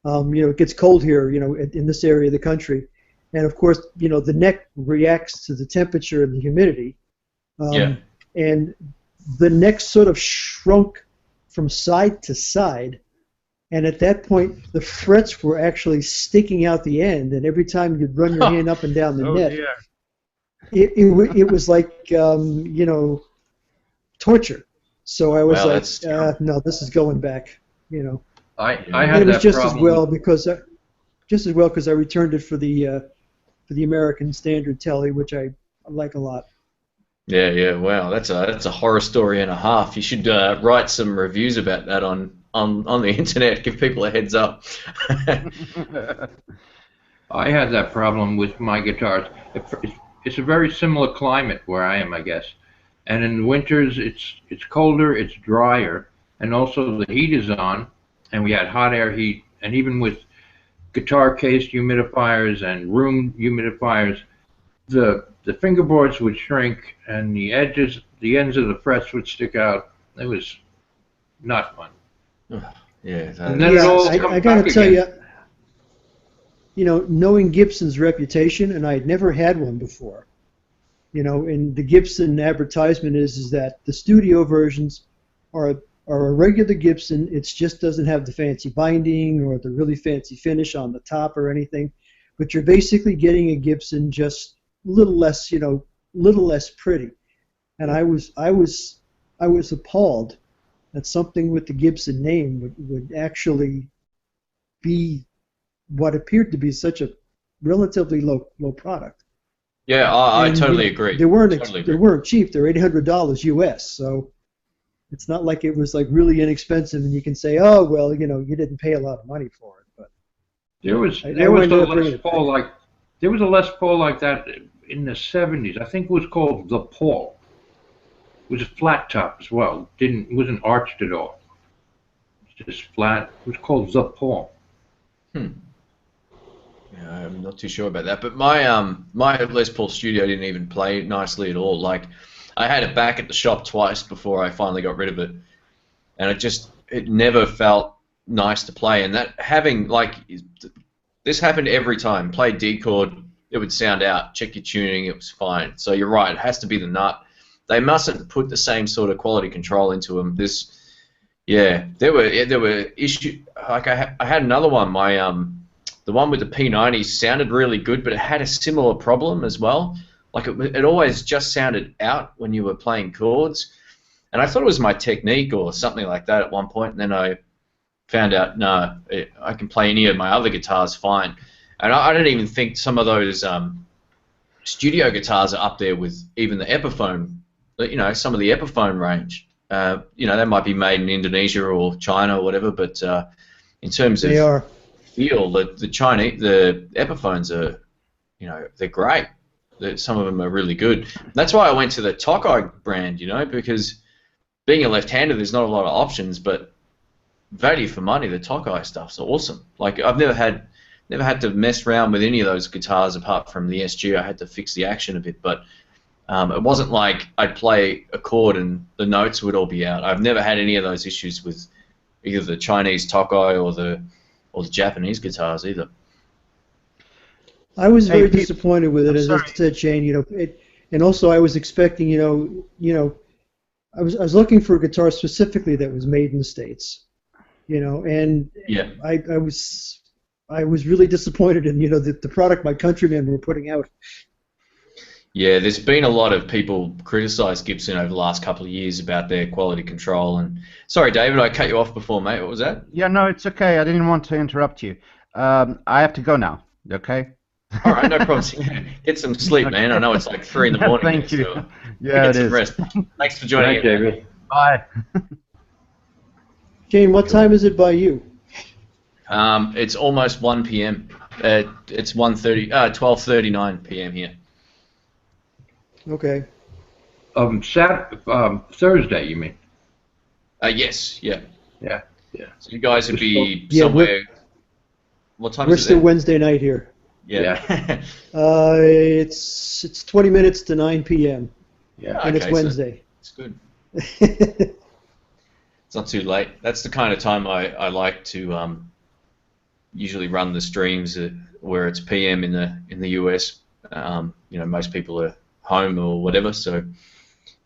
know, it gets cold here, you know, in this area of the country, and of course, you know, the neck reacts to the temperature and the humidity, and the neck sort of shrunk from side to side, and at that point, the frets were actually sticking out the end, and every time you'd run your hand up and down the neck, it was like you know, torture. So I was like, no, this is going back, you know. I had and it was that just problem. As well because I returned it for the American Standard Telly, which I like a lot. Yeah. Wow, that's a horror story and a half. You should write some reviews about that on the internet. Give people a heads up. I had that problem with my guitars. It's a very similar climate where I am, I guess. And in winters, it's colder, it's drier, and also the heat is on, and we had hot air heat, and even with guitar case humidifiers and room humidifiers, the fingerboards would shrink, and the ends of the frets would stick out. It was not fun. And then I got to tell you, you know, knowing Gibson's reputation, and I had never had one before. You know, and the Gibson advertisement is that the studio versions are a regular Gibson. It just doesn't have the fancy binding or the really fancy finish on the top or anything. But you're basically getting a Gibson just a little less, you know, little less pretty. And I was appalled that something with the Gibson name would actually be what appeared to be such a relatively low product. Yeah, I totally agree. They weren't cheap. They're $800 US, so it's not like it was like really inexpensive, and you can say, oh well, you know, you didn't pay a lot of money for it. But there was a Les Paul like that in the 70s. I think it was called the Paul. It was a flat top as well. It wasn't arched at all. It was just flat. It was called the Paul. Yeah, I'm not too sure about that, but my Les Paul Studio didn't even play nicely at all. Like, I had it back at the shop twice before I finally got rid of it, and it never felt nice to play. And that this happened every time. Play D chord, it would sound out. Check your tuning, it was fine. So you're right, it has to be the nut. They mustn't put the same sort of quality control into them. Yeah, there were issues. Like I had another one. My the one with the P90 sounded really good, but it had a similar problem as well. Like it always just sounded out when you were playing chords, and I thought it was my technique or something like that at one point, and then I found out no, I can play any of my other guitars fine, and I don't even think some of those studio guitars are up there with even the Epiphone. You know, some of the Epiphone range. You know, they might be made in Indonesia or China or whatever, but in terms of feel, the Epiphones are, you know, they're great. Some of them are really good. That's why I went to the Tokai brand, you know, because being a left-hander, there's not a lot of options, but value for money, the Tokai stuff's awesome. Like I've never had to mess around with any of those guitars apart from the SG. I had to fix the action a bit, but it wasn't like I'd play a chord and the notes would all be out. I've never had any of those issues with either the Chinese Tokai or the Japanese guitars either. I was very disappointed with it, as I said, Shane. You know, and also I was expecting, you know, I was looking for a guitar specifically that was made in the States, you know, and yeah, I was really disappointed in, you know, the product my countrymen were putting out. Yeah, there's been a lot of people criticize Gibson over the last couple of years about their quality control. And sorry, David, I cut you off before, mate. What was that? Yeah, no, it's okay. I didn't want to interrupt you. I have to go now. Okay. All right, no problem. Get some sleep, man. I know it's like 3 in the morning. Thank you. So yeah, get some rest. Thanks for joining, David. Bye. Jane, what time is it by you? It's almost 1 p.m. It's 12:39 p.m. here. Okay. Thursday, you mean? Yes, yeah. Yeah. So you guys would be somewhere. What time is it? We're still Wednesday night here. Yeah. It's 20 minutes to 9 p.m. Yeah. And it's Wednesday. So it's good. It's not too late. That's the kind of time I like to usually run the streams where it's PM in the US. You know, most people are home or whatever. So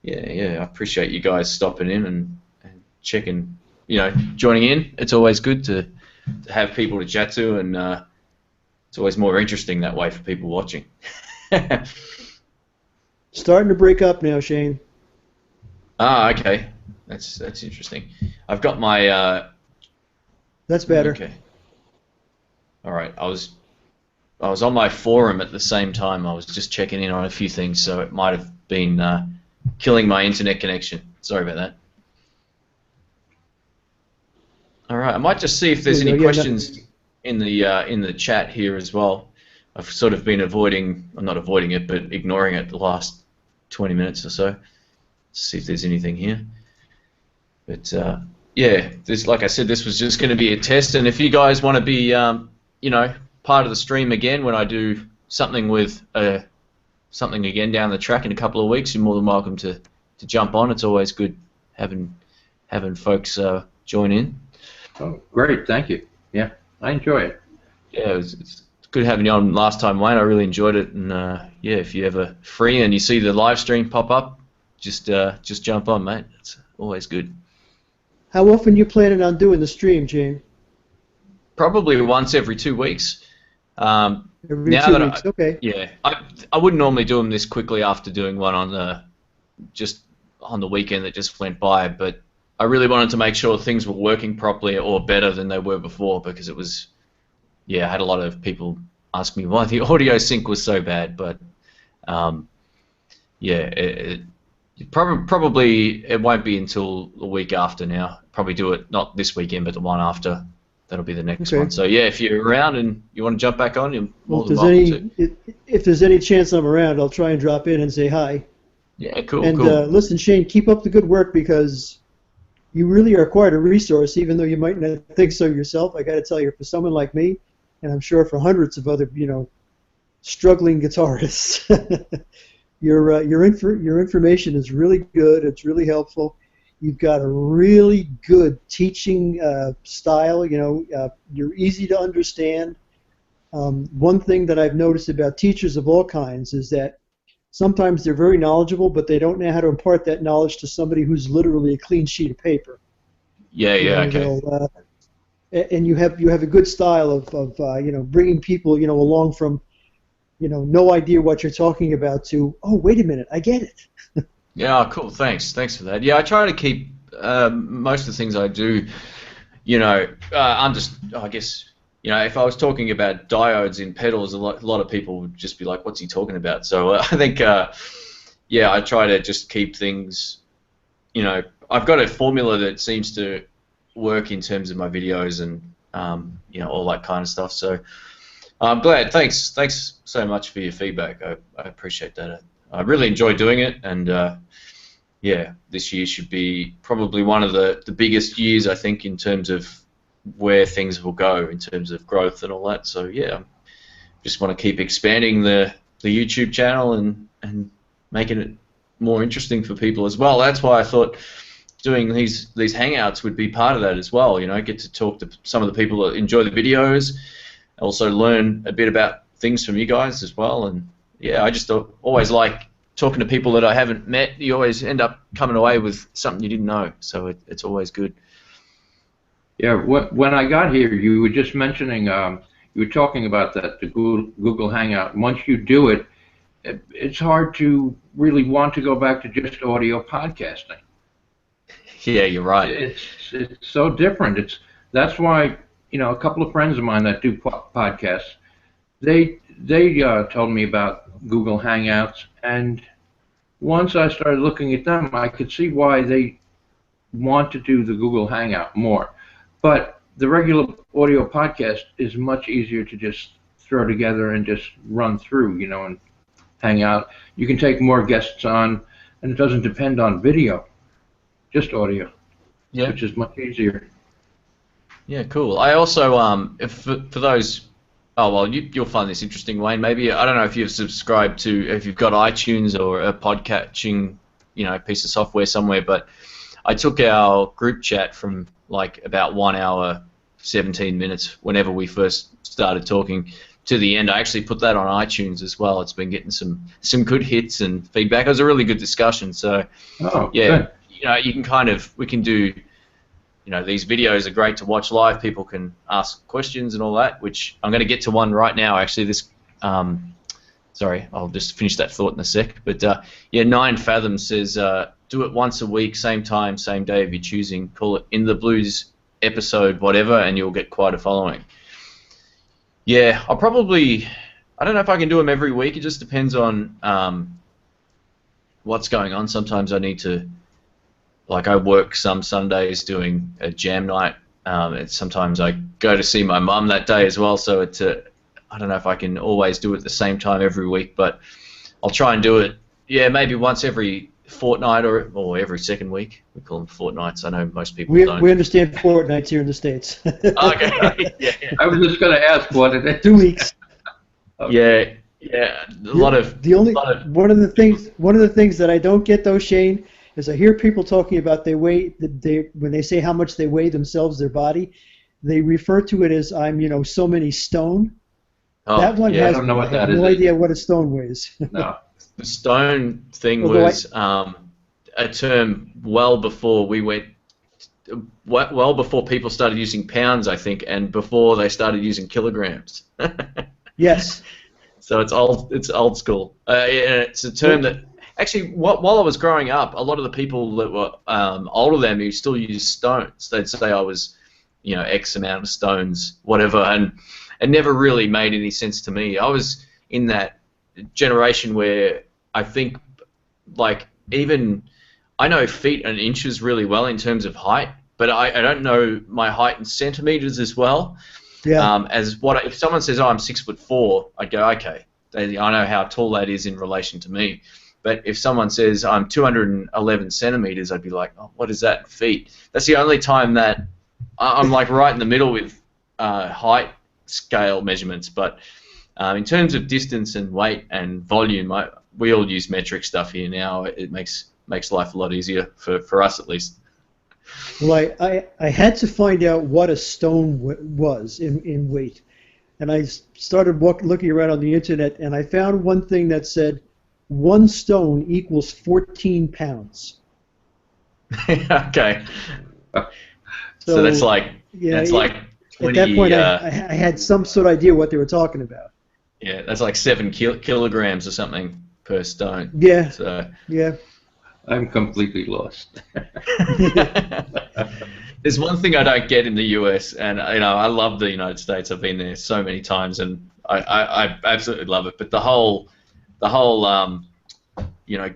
yeah, I appreciate you guys stopping in and checking, you know, joining in. It's always good to have people to chat to, and it's always more interesting that way for people watching. Starting to break up now, Shane. Ah, okay. That's interesting. I've got my. That's better. Okay. All right. I was on my forum at the same time. I was just checking in on a few things, so it might have been killing my internet connection. Sorry about that. All right. I might just see if there's any questions in the chat here as well. I've sort of been not avoiding it, but ignoring it the last 20 minutes or so. Let's see if there's anything here. But yeah, like I said, this was just going to be a test, and if you guys want to be, you know, part of the stream again when I do something with something again down the track in a couple of weeks, you're more than welcome to jump on. It's always good having folks join in. Oh, great! Thank you. Yeah, I enjoy it. Yeah, it's good having you on last time, Wayne. I really enjoyed it, and yeah, if you're ever free and you see the live stream pop up, just jump on, mate. It's always good. How often are you planning on doing the stream, Jane? Probably once every 2 weeks. Every 2 weeks, okay. Yeah, I wouldn't normally do them this quickly after doing one on the weekend that just went by, but I really wanted to make sure things were working properly or better than they were before, because it was, yeah, I had a lot of people ask me why the audio sync was so bad, but yeah, probably it won't be until the week after now. Probably do it not this weekend, but the one after. That'll be the next one. So yeah, if you're around and you want to jump back on, you're more than welcome to. If there's any chance I'm around, I'll try and drop in and say hi. Yeah, cool. And cool. Listen, Shane, keep up the good work, because you really are quite a resource, even though you might not think so yourself. I got to tell you, for someone like me, and I'm sure for hundreds of other, you know, struggling guitarists, your information is really good. It's really helpful. You've got a really good teaching style. You know, you're easy to understand. One thing that I've noticed about teachers of all kinds is that sometimes they're very knowledgeable, but they don't know how to impart that knowledge to somebody who's literally a clean sheet of paper. Yeah, yeah, okay. And you have a good style of bringing people along from no idea what you're talking about to, oh, wait a minute, I get it. Yeah, cool. Thanks for that. Yeah, I try to keep most of the things I do. I'm just, I guess, if I was talking about diodes in pedals, a lot of people would just be like, "What's he talking about?" So I think, I try to just keep things. I've got a formula that seems to work in terms of my videos and all that kind of stuff. So I'm glad. Thanks so much for your feedback. I appreciate that. I really enjoy doing it, and this year should be probably one of the biggest years, I think, in terms of where things will go in terms of growth and all that. So yeah, just want to keep expanding the YouTube channel and making it more interesting for people as well. That's why I thought doing these hangouts would be part of that as well. Get to talk to some of the people that enjoy the videos, also learn a bit about things from you guys as well. And yeah, I just always like talking to people that I haven't met. You always end up coming away with something you didn't know, so it's always good. Yeah, when I got here, you were just mentioning, you were talking about the Google Hangout. Once you do it, it's hard to really want to go back to just audio podcasting. Yeah, you're right. It's so different. That's why a couple of friends of mine that do podcasts, they told me about Google Hangouts, and once I started looking at them, I could see why they want to do the Google Hangout more. But the regular audio podcast is much easier to just throw together and just run through, and hang out. You can take more guests on, and it doesn't depend on video, just audio, which is much easier. Yeah, cool. I also, for those, you'll find this interesting, Wayne. Maybe, I don't know if you've subscribed to, if you've got iTunes or a podcatching, piece of software somewhere, but I took our group chat from like about 1 hour, 17 minutes, whenever we first started talking, to the end. I actually put that on iTunes as well. It's been getting some good hits and feedback. It was a really good discussion. So, good. You can we can do, these videos are great to watch live. People can ask questions and all that, which I'm going to get to one right now. Actually, sorry, I'll just finish that thought in a sec. But 9 Fathom says, do it once a week, same time, same day if you're choosing. Call it In the Blues episode, whatever, and you'll get quite a following. Yeah, I don't know if I can do them every week. It just depends on what's going on. Sometimes I need to, I work some Sundays doing a jam night. Sometimes I go to see my mum that day as well, so I don't know if I can always do it at the same time every week, but I'll try and do it, maybe once every fortnight or every second week. We call them fortnights. I know most people don't. We understand fortnights here in the States. Okay. Yeah. I was just going to ask what it is. 2 weeks. Okay. Yeah. One of the things that I don't get though, Shane, is I hear people talking about when they say how much they weigh themselves, their body, they refer to it as I'm so many stone. That one I don't know what that is. No idea what a stone weighs. No. The stone thing was a term well before people started using pounds, I think, and before they started using kilograms. Yes. So it's old school. It's a term that actually, while I was growing up, a lot of the people that were older than me still used stones. They'd say I was, X amount of stones, whatever, and it never really made any sense to me. I was in that generation where I think, even I know feet and inches really well in terms of height, but I don't know my height in centimeters as well. Yeah. If someone says, I'm 6'4", I'd go, okay, I know how tall that is in relation to me. But if someone says I'm 211 centimeters, I'd be like, oh, what is that in feet? That's the only time that I'm right in the middle with height scale measurements. But in terms of distance and weight and volume, we all use metric stuff here now. It makes life a lot easier for us at least. Well, I had to find out what a stone was in weight, and I started looking around on the internet, and I found one thing that said 1 stone equals 14 pounds. Okay. So that's like at 20. At that point, I had some sort of idea what they were talking about. Yeah, that's like 7 kilograms or something per stone. Yeah. So yeah. I'm completely lost. there's one thing I don't get in the US, and I love the United States. I've been there so many times, and I absolutely love it. But the whole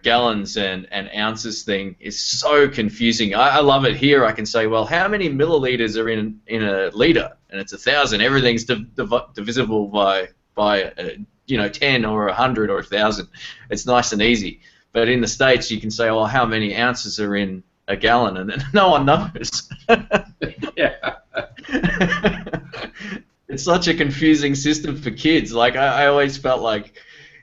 gallons and ounces thing is so confusing. I love it here. I can say, well, how many milliliters are in a liter? And it's 1,000. Everything's divisible by 10 or 100 or 1,000. It's nice and easy. But in the States, you can say, oh, how many ounces are in a gallon? And then no one knows. Yeah. It's such a confusing system for kids. Like, I always felt like,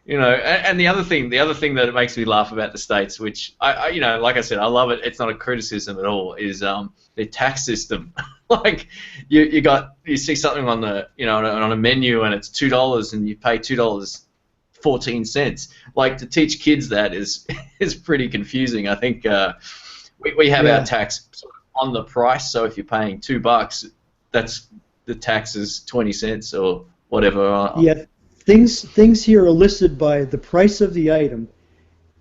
and the other thing that it makes me laugh about the States, which like I said, I love it. It's not a criticism at all. Is their tax system. Like you see something on the on a menu and it's $2 and you pay $2.14. Like, to teach kids that is pretty confusing. I think we have our tax on the price. So if you're paying $2, that's the tax is 20 cents or whatever. Yeah. Things here are listed by the price of the item,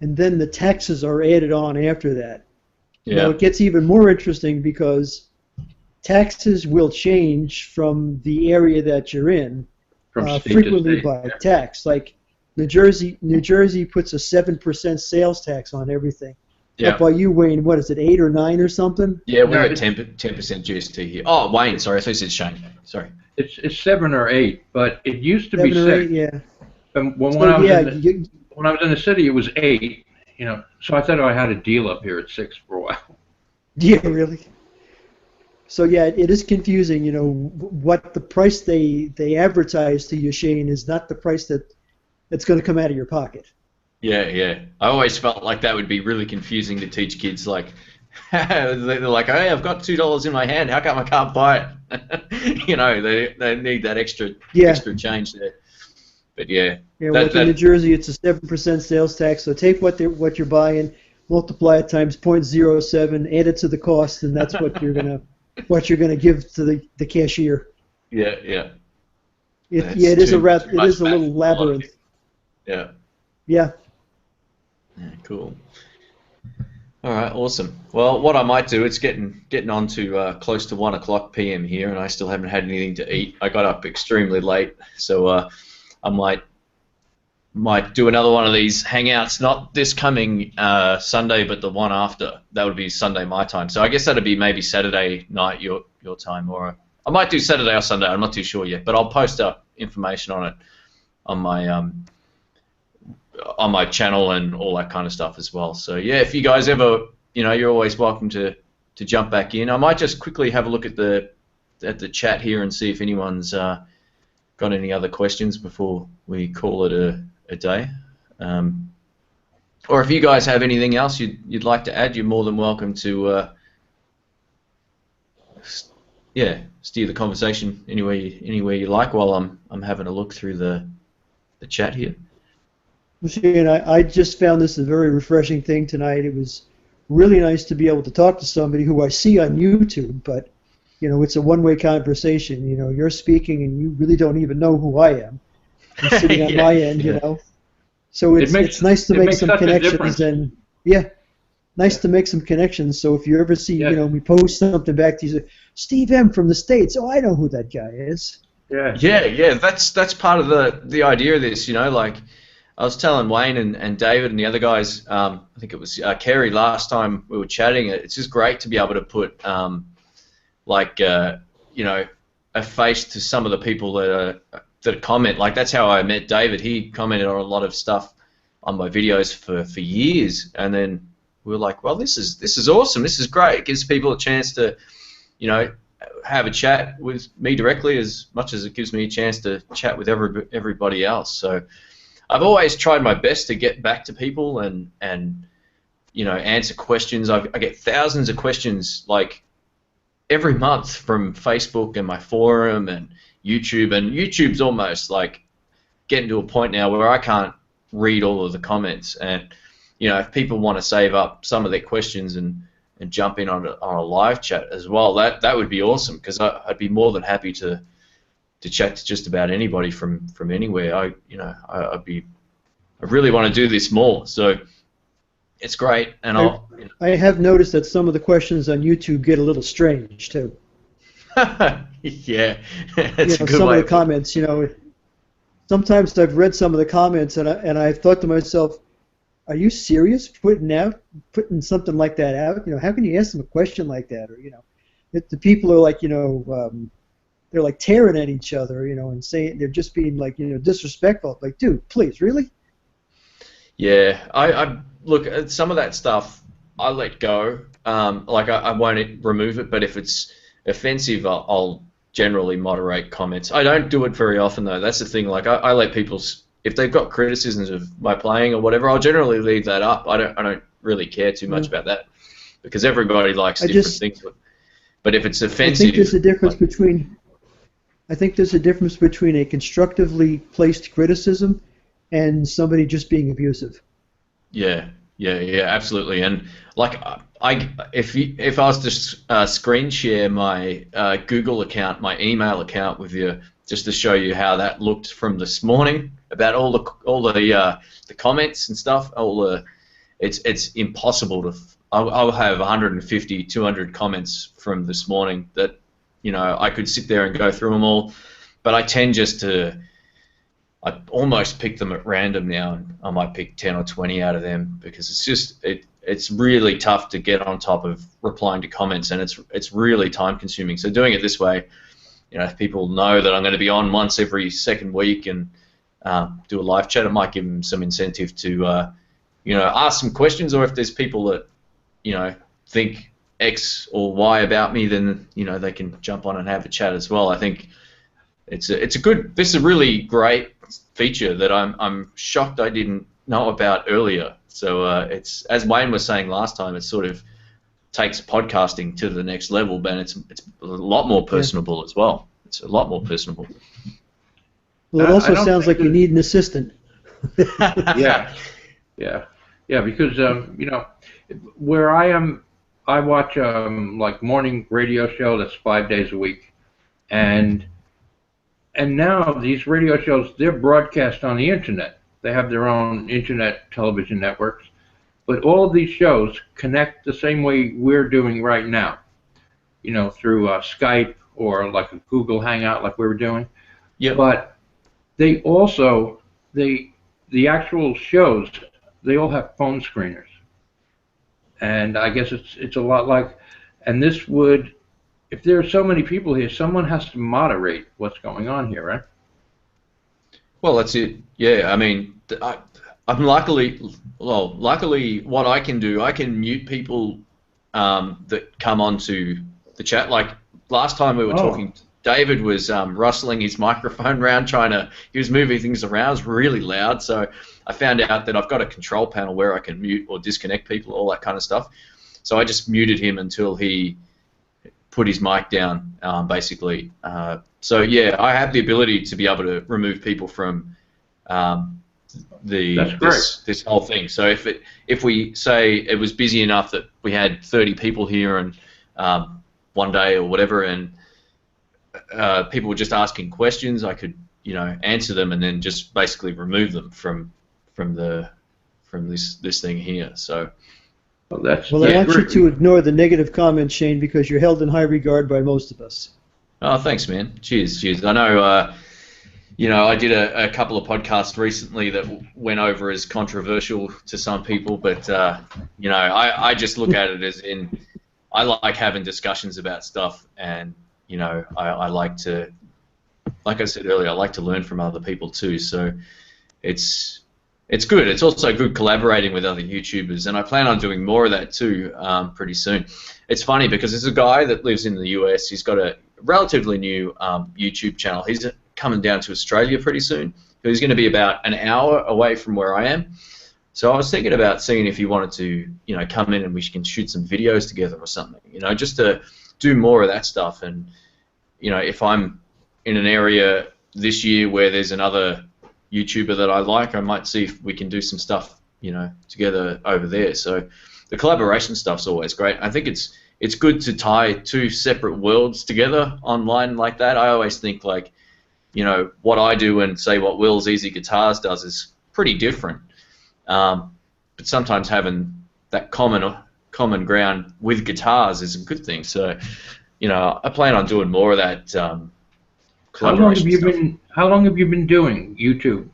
and then the taxes are added on after that. Yeah. Now, it gets even more interesting because taxes will change from the area that you're in, frequently by tax. Like New Jersey puts a 7% sales tax on everything. Yeah. Up by you, Wayne, what is it, 8 or 9 or something? Yeah, we're at 10% GST here. Oh, Wayne, sorry, I thought you said Shane. Sorry. It's 7 or 8, but it used to be 6. 8, yeah. And when I was in the city, it was 8. So I thought I had a deal up here at 6 for a while. Yeah, really. So yeah, it is confusing. What the price they advertise to you, Shane, is not the price that's going to come out of your pocket. Yeah. I always felt like that would be really confusing to teach kids. Like, they're like, hey, I've got $2 in my hand. How come I can't buy it? They need that extra change there. But yeah. Yeah. Well, in New Jersey, it's a 7% sales tax. So take what you're buying, multiply it times 0.07, add it to the cost, and that's what you're gonna give to the cashier. Yeah. It is a little labyrinth. Yeah. Yeah. Yeah, cool. All right, awesome. Well, what I might do, it's getting on to close to 1:00 p.m. here, and I still haven't had anything to eat. I got up extremely late, so I might do another one of these hangouts, not this coming Sunday, but the one after. That would be Sunday my time. So I guess that'd be maybe Saturday night your time, or I might do Saturday or Sunday. I'm not too sure yet, but I'll post up information on it on my channel and all that kind of stuff as well. So yeah, if you guys ever, you're always welcome to jump back in. I might just quickly have a look at the chat here and see if anyone's got any other questions before we call it a day. Or if you guys have anything else you'd like to add, you're more than welcome to steer the conversation anywhere you like while I'm having a look through the chat here. And I just found this a very refreshing thing tonight. It was really nice to be able to talk to somebody who I see on YouTube, but it's a one-way conversation. You're speaking and you really don't even know who I am. I'm sitting on my end, So it's nice to make some connections and nice to make some connections. So if you ever see, we post something back to you, say, Steve M from the States. Oh, I know who that guy is. Yeah. That's part of the idea of this. Like, I was telling Wayne and David and the other guys, I think it was Kerry last time we were chatting, it's just great to be able to put a face to some of the people that comment. Like, that's how I met David. He commented on a lot of stuff on my videos for years, and then we were like, well, this is awesome. This is great. It gives people a chance to, have a chat with me directly as much as it gives me a chance to chat with everybody else. So I've always tried my best to get back to people and answer questions. I get thousands of questions like every month from Facebook and my forum and YouTube, and YouTube's almost like getting to a point now where I can't read all of the comments, and if people want to save up some of their questions and and jump in on a live chat as well, that would be awesome, because I'd be more than happy to chat to just about anybody from anywhere. I really want to do this more, so it's great. And I have noticed that some of the questions on YouTube get a little strange too. Yeah, it's a good some way of the comments, sometimes I've read some of the comments and I've thought to myself, are you serious putting something like that out? How can you ask them a question like that? Or the people are like, they're like tearing at each other, and saying they're just being like, disrespectful. Like, dude, please, really? Yeah, I look at some of that stuff. I let go. Like I won't remove it, but if it's offensive, I'll generally moderate comments. I don't do it very often though. That's the thing. Like I let people, if they've got criticisms of my playing or whatever, I'll generally leave that up. I don't really care too much about that, because everybody likes different things. But if it's offensive, I think there's a difference between a constructively placed criticism and somebody just being abusive. Yeah, absolutely. And like, if I was to screen share my Google account, my email account with you, just to show you how that looked from this morning, about all the comments and stuff, it's impossible to. I'll have 150, 200 comments from this morning that I could sit there and go through them all, but I tend just to. I almost pick them at random now, and I might pick 10 or 20 out of them, because it's really tough to get on top of replying to comments, and it's really time consuming. So doing it this way, if people know that I'm going to be on once every second week and do a live chat, it might give them some incentive to ask some questions, or if there's people that think X or Y about me, then they can jump on and have a chat as well. I think this is a really great feature that I'm shocked I didn't know about earlier. So it's, as Wayne was saying last time, it sort of takes podcasting to the next level, but it's a lot more personable as well. It's a lot more personable. Well, it also sounds like you need an assistant. Yeah, because where I am, I watch like morning radio show that's 5 days a week, and now these radio shows, they're broadcast on the internet. They have their own internet television networks, but all of these shows connect the same way we're doing right now, through Skype or like a Google Hangout like we were doing. Yeah. But they also, the actual shows, they all have phone screeners. And I guess it's a lot like, and this would, if there are so many people here, someone has to moderate what's going on here, right? Well, that's it. Yeah, I mean, I'm luckily what I can do, I can mute people that come onto the chat. Like last time we were talking, David was rustling his microphone around, he was moving things around. It was really loud, so I found out that I've got a control panel where I can mute or disconnect people, all that kind of stuff. So I just muted him until he put his mic down, basically. So yeah, I have the ability to be able to remove people from this whole thing. So if we say it was busy enough that we had 30 people here and one day or whatever, and people were just asking questions, I could answer them and then just basically remove them from this thing here. So. Well, I want you to ignore the negative comments, Shane, because you're held in high regard by most of us. Oh, thanks, man. Cheers. I know, I did a couple of podcasts recently that went over as controversial to some people, but, I just look at it as I like having discussions about stuff, and, I like to, like I said earlier, I like to learn from other people too, so it's good. It's also good collaborating with other YouTubers, and I plan on doing more of that too pretty soon. It's funny because there's a guy that lives in the US. He's got a relatively new YouTube channel. He's coming down to Australia pretty soon. He's going to be about an hour away from where I am. So I was thinking about seeing if he wanted to, come in and we can shoot some videos together or something, just to do more of that stuff. And, if I'm in an area this year where there's another YouTuber that I like, I might see if we can do some stuff, together over there. So the collaboration stuff's always great. I think it's good to tie two separate worlds together online like that. I always think like, you know, what I do and say what Will's Easy Guitars does is pretty different. But sometimes having that common ground with guitars is a good thing. So, you know, I plan on doing more of that. How long have you been doing YouTube?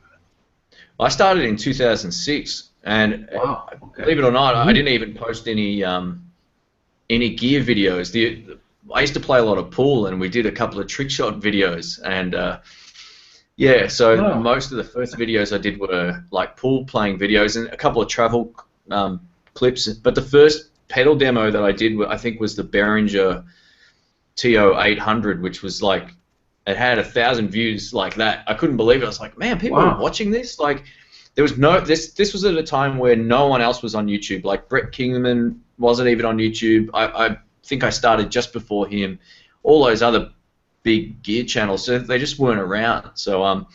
I started in 2006, and wow, okay. Believe it or not, I didn't even post any gear videos. I used to play a lot of pool, and we did a couple of trick shot videos, and yeah, so wow. Most of the first videos I did were like pool playing videos and a couple of travel clips. But the first pedal demo that I did, I think, was the Behringer TO 800, which was like, it had 1,000 views like that. I couldn't believe it. I was like, man, people are watching this. Like, there was no this was at a time where no one else was on YouTube. Like Brett Kingman wasn't even on YouTube. I think I started just before him. All those other big gear channels, so they just weren't around. So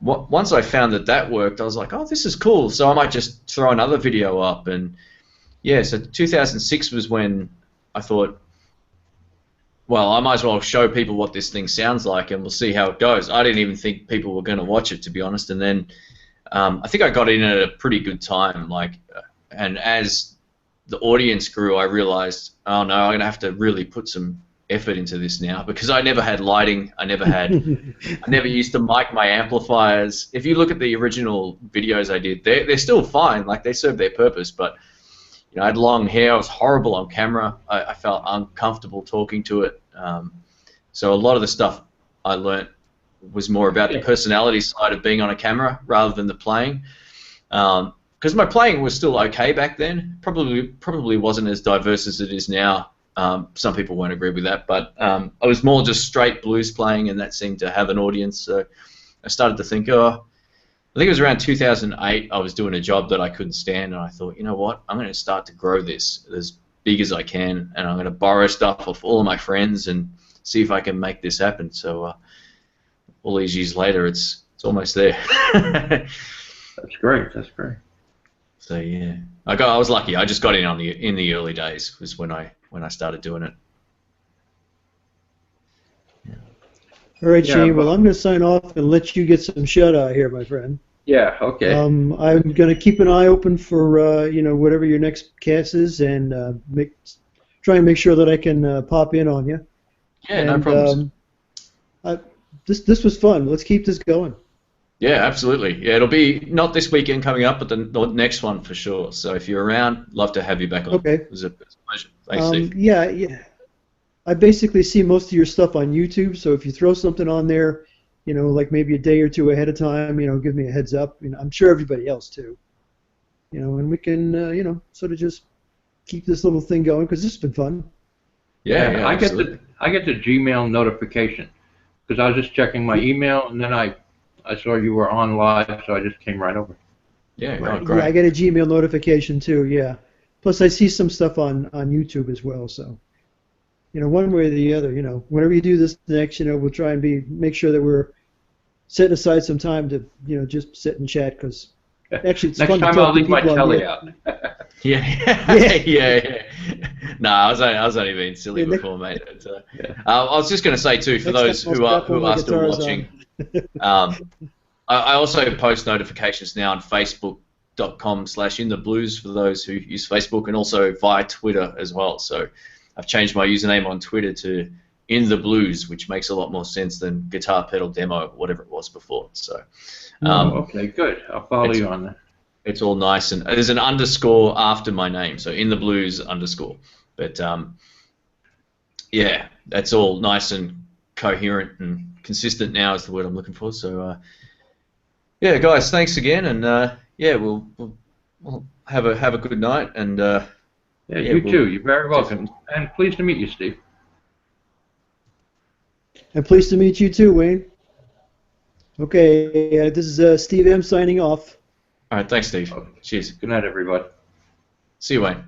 once I found that worked, I was like, oh, this is cool. So I might just throw another video up. And yeah, so 2006 was when I thought, well, I might as well show people what this thing sounds like, and we'll see how it goes. I didn't even think people were going to watch it, to be honest. And then I think I got in at a pretty good time. And as the audience grew, I realized, oh no, I'm going to have to really put some effort into this now, because I never had lighting. I never used to mic my amplifiers. If you look at the original videos I did, they're still fine. Like, they serve their purpose, but you know, I had long hair. I was horrible on camera. I felt uncomfortable talking to it. So a lot of the stuff I learnt was more about the personality side of being on a camera rather than the playing. Because my playing was still okay back then. Probably wasn't as diverse as it is now. Some people won't agree with that, but I was more just straight blues playing, and that seemed to have an audience. So I started to think, I think it was around 2008, I was doing a job that I couldn't stand, and I thought, you know what, I'm going to start to grow this as big as I can, and I'm going to borrow stuff off all of my friends and see if I can make this happen. So all these years later, it's almost there. That's great. That's great. So yeah, I was lucky. I just got in in the early days was when I started doing it. Yeah. All right, Shane. Well, I'm going to sign off and let you get some shout out here, my friend. Yeah. Okay. I'm going to keep an eye open for you know, whatever your next cast is, and try and make sure that I can pop in on you. Yeah, no problems. This was fun. Let's keep this going. Yeah, absolutely. Yeah, it'll be not this weekend coming up, but the next one for sure. So if you're around, love to have you back on. Okay. It was a pleasure. Thanks, Steve. Yeah. I basically see most of your stuff on YouTube, so if you throw something on there, you know, like maybe a day or two ahead of time, you know, give me a heads up. You know, I'm sure everybody else too. You know, and we can, you know, sort of just keep this little thing going, because this has been fun. Yeah, I get the Gmail notification, because I was just checking my email, and then I saw you were on live, so I just came right over. Yeah, right. Oh, great. Yeah, I get a Gmail notification too. Yeah. Plus, I see some stuff on YouTube as well. So, you know, one way or the other, you know, whenever you do this next, you know, we'll try and make sure that we're setting aside some time to, you know, just sit and chat, because actually it's next fun to time talk I'll leave to my people telly out. Yeah. No, I was only being silly before, mate. I was just going to say too, for those who are still watching, I also post notifications now on Facebook.com/INTHEBLUES for those who use Facebook, and also via Twitter as well. So I've changed my username on Twitter to INTHEBLUES, which makes a lot more sense than Guitar Pedal Demo, whatever it was before. So. Okay, good. I'll follow you on that. It's all nice, and there's an underscore after my name, so INTHEBLUES_. But yeah, that's all nice and coherent and consistent now is the word I'm looking for. So yeah, guys, thanks again, and yeah, we'll have a good night, and yeah, you too. You're very welcome, and pleased to meet you, Steve. And pleased to meet you too, Wayne. Okay, this is Steve M signing off. All right, thanks, Steve. Cheers. Good night, everybody. See you, Wayne.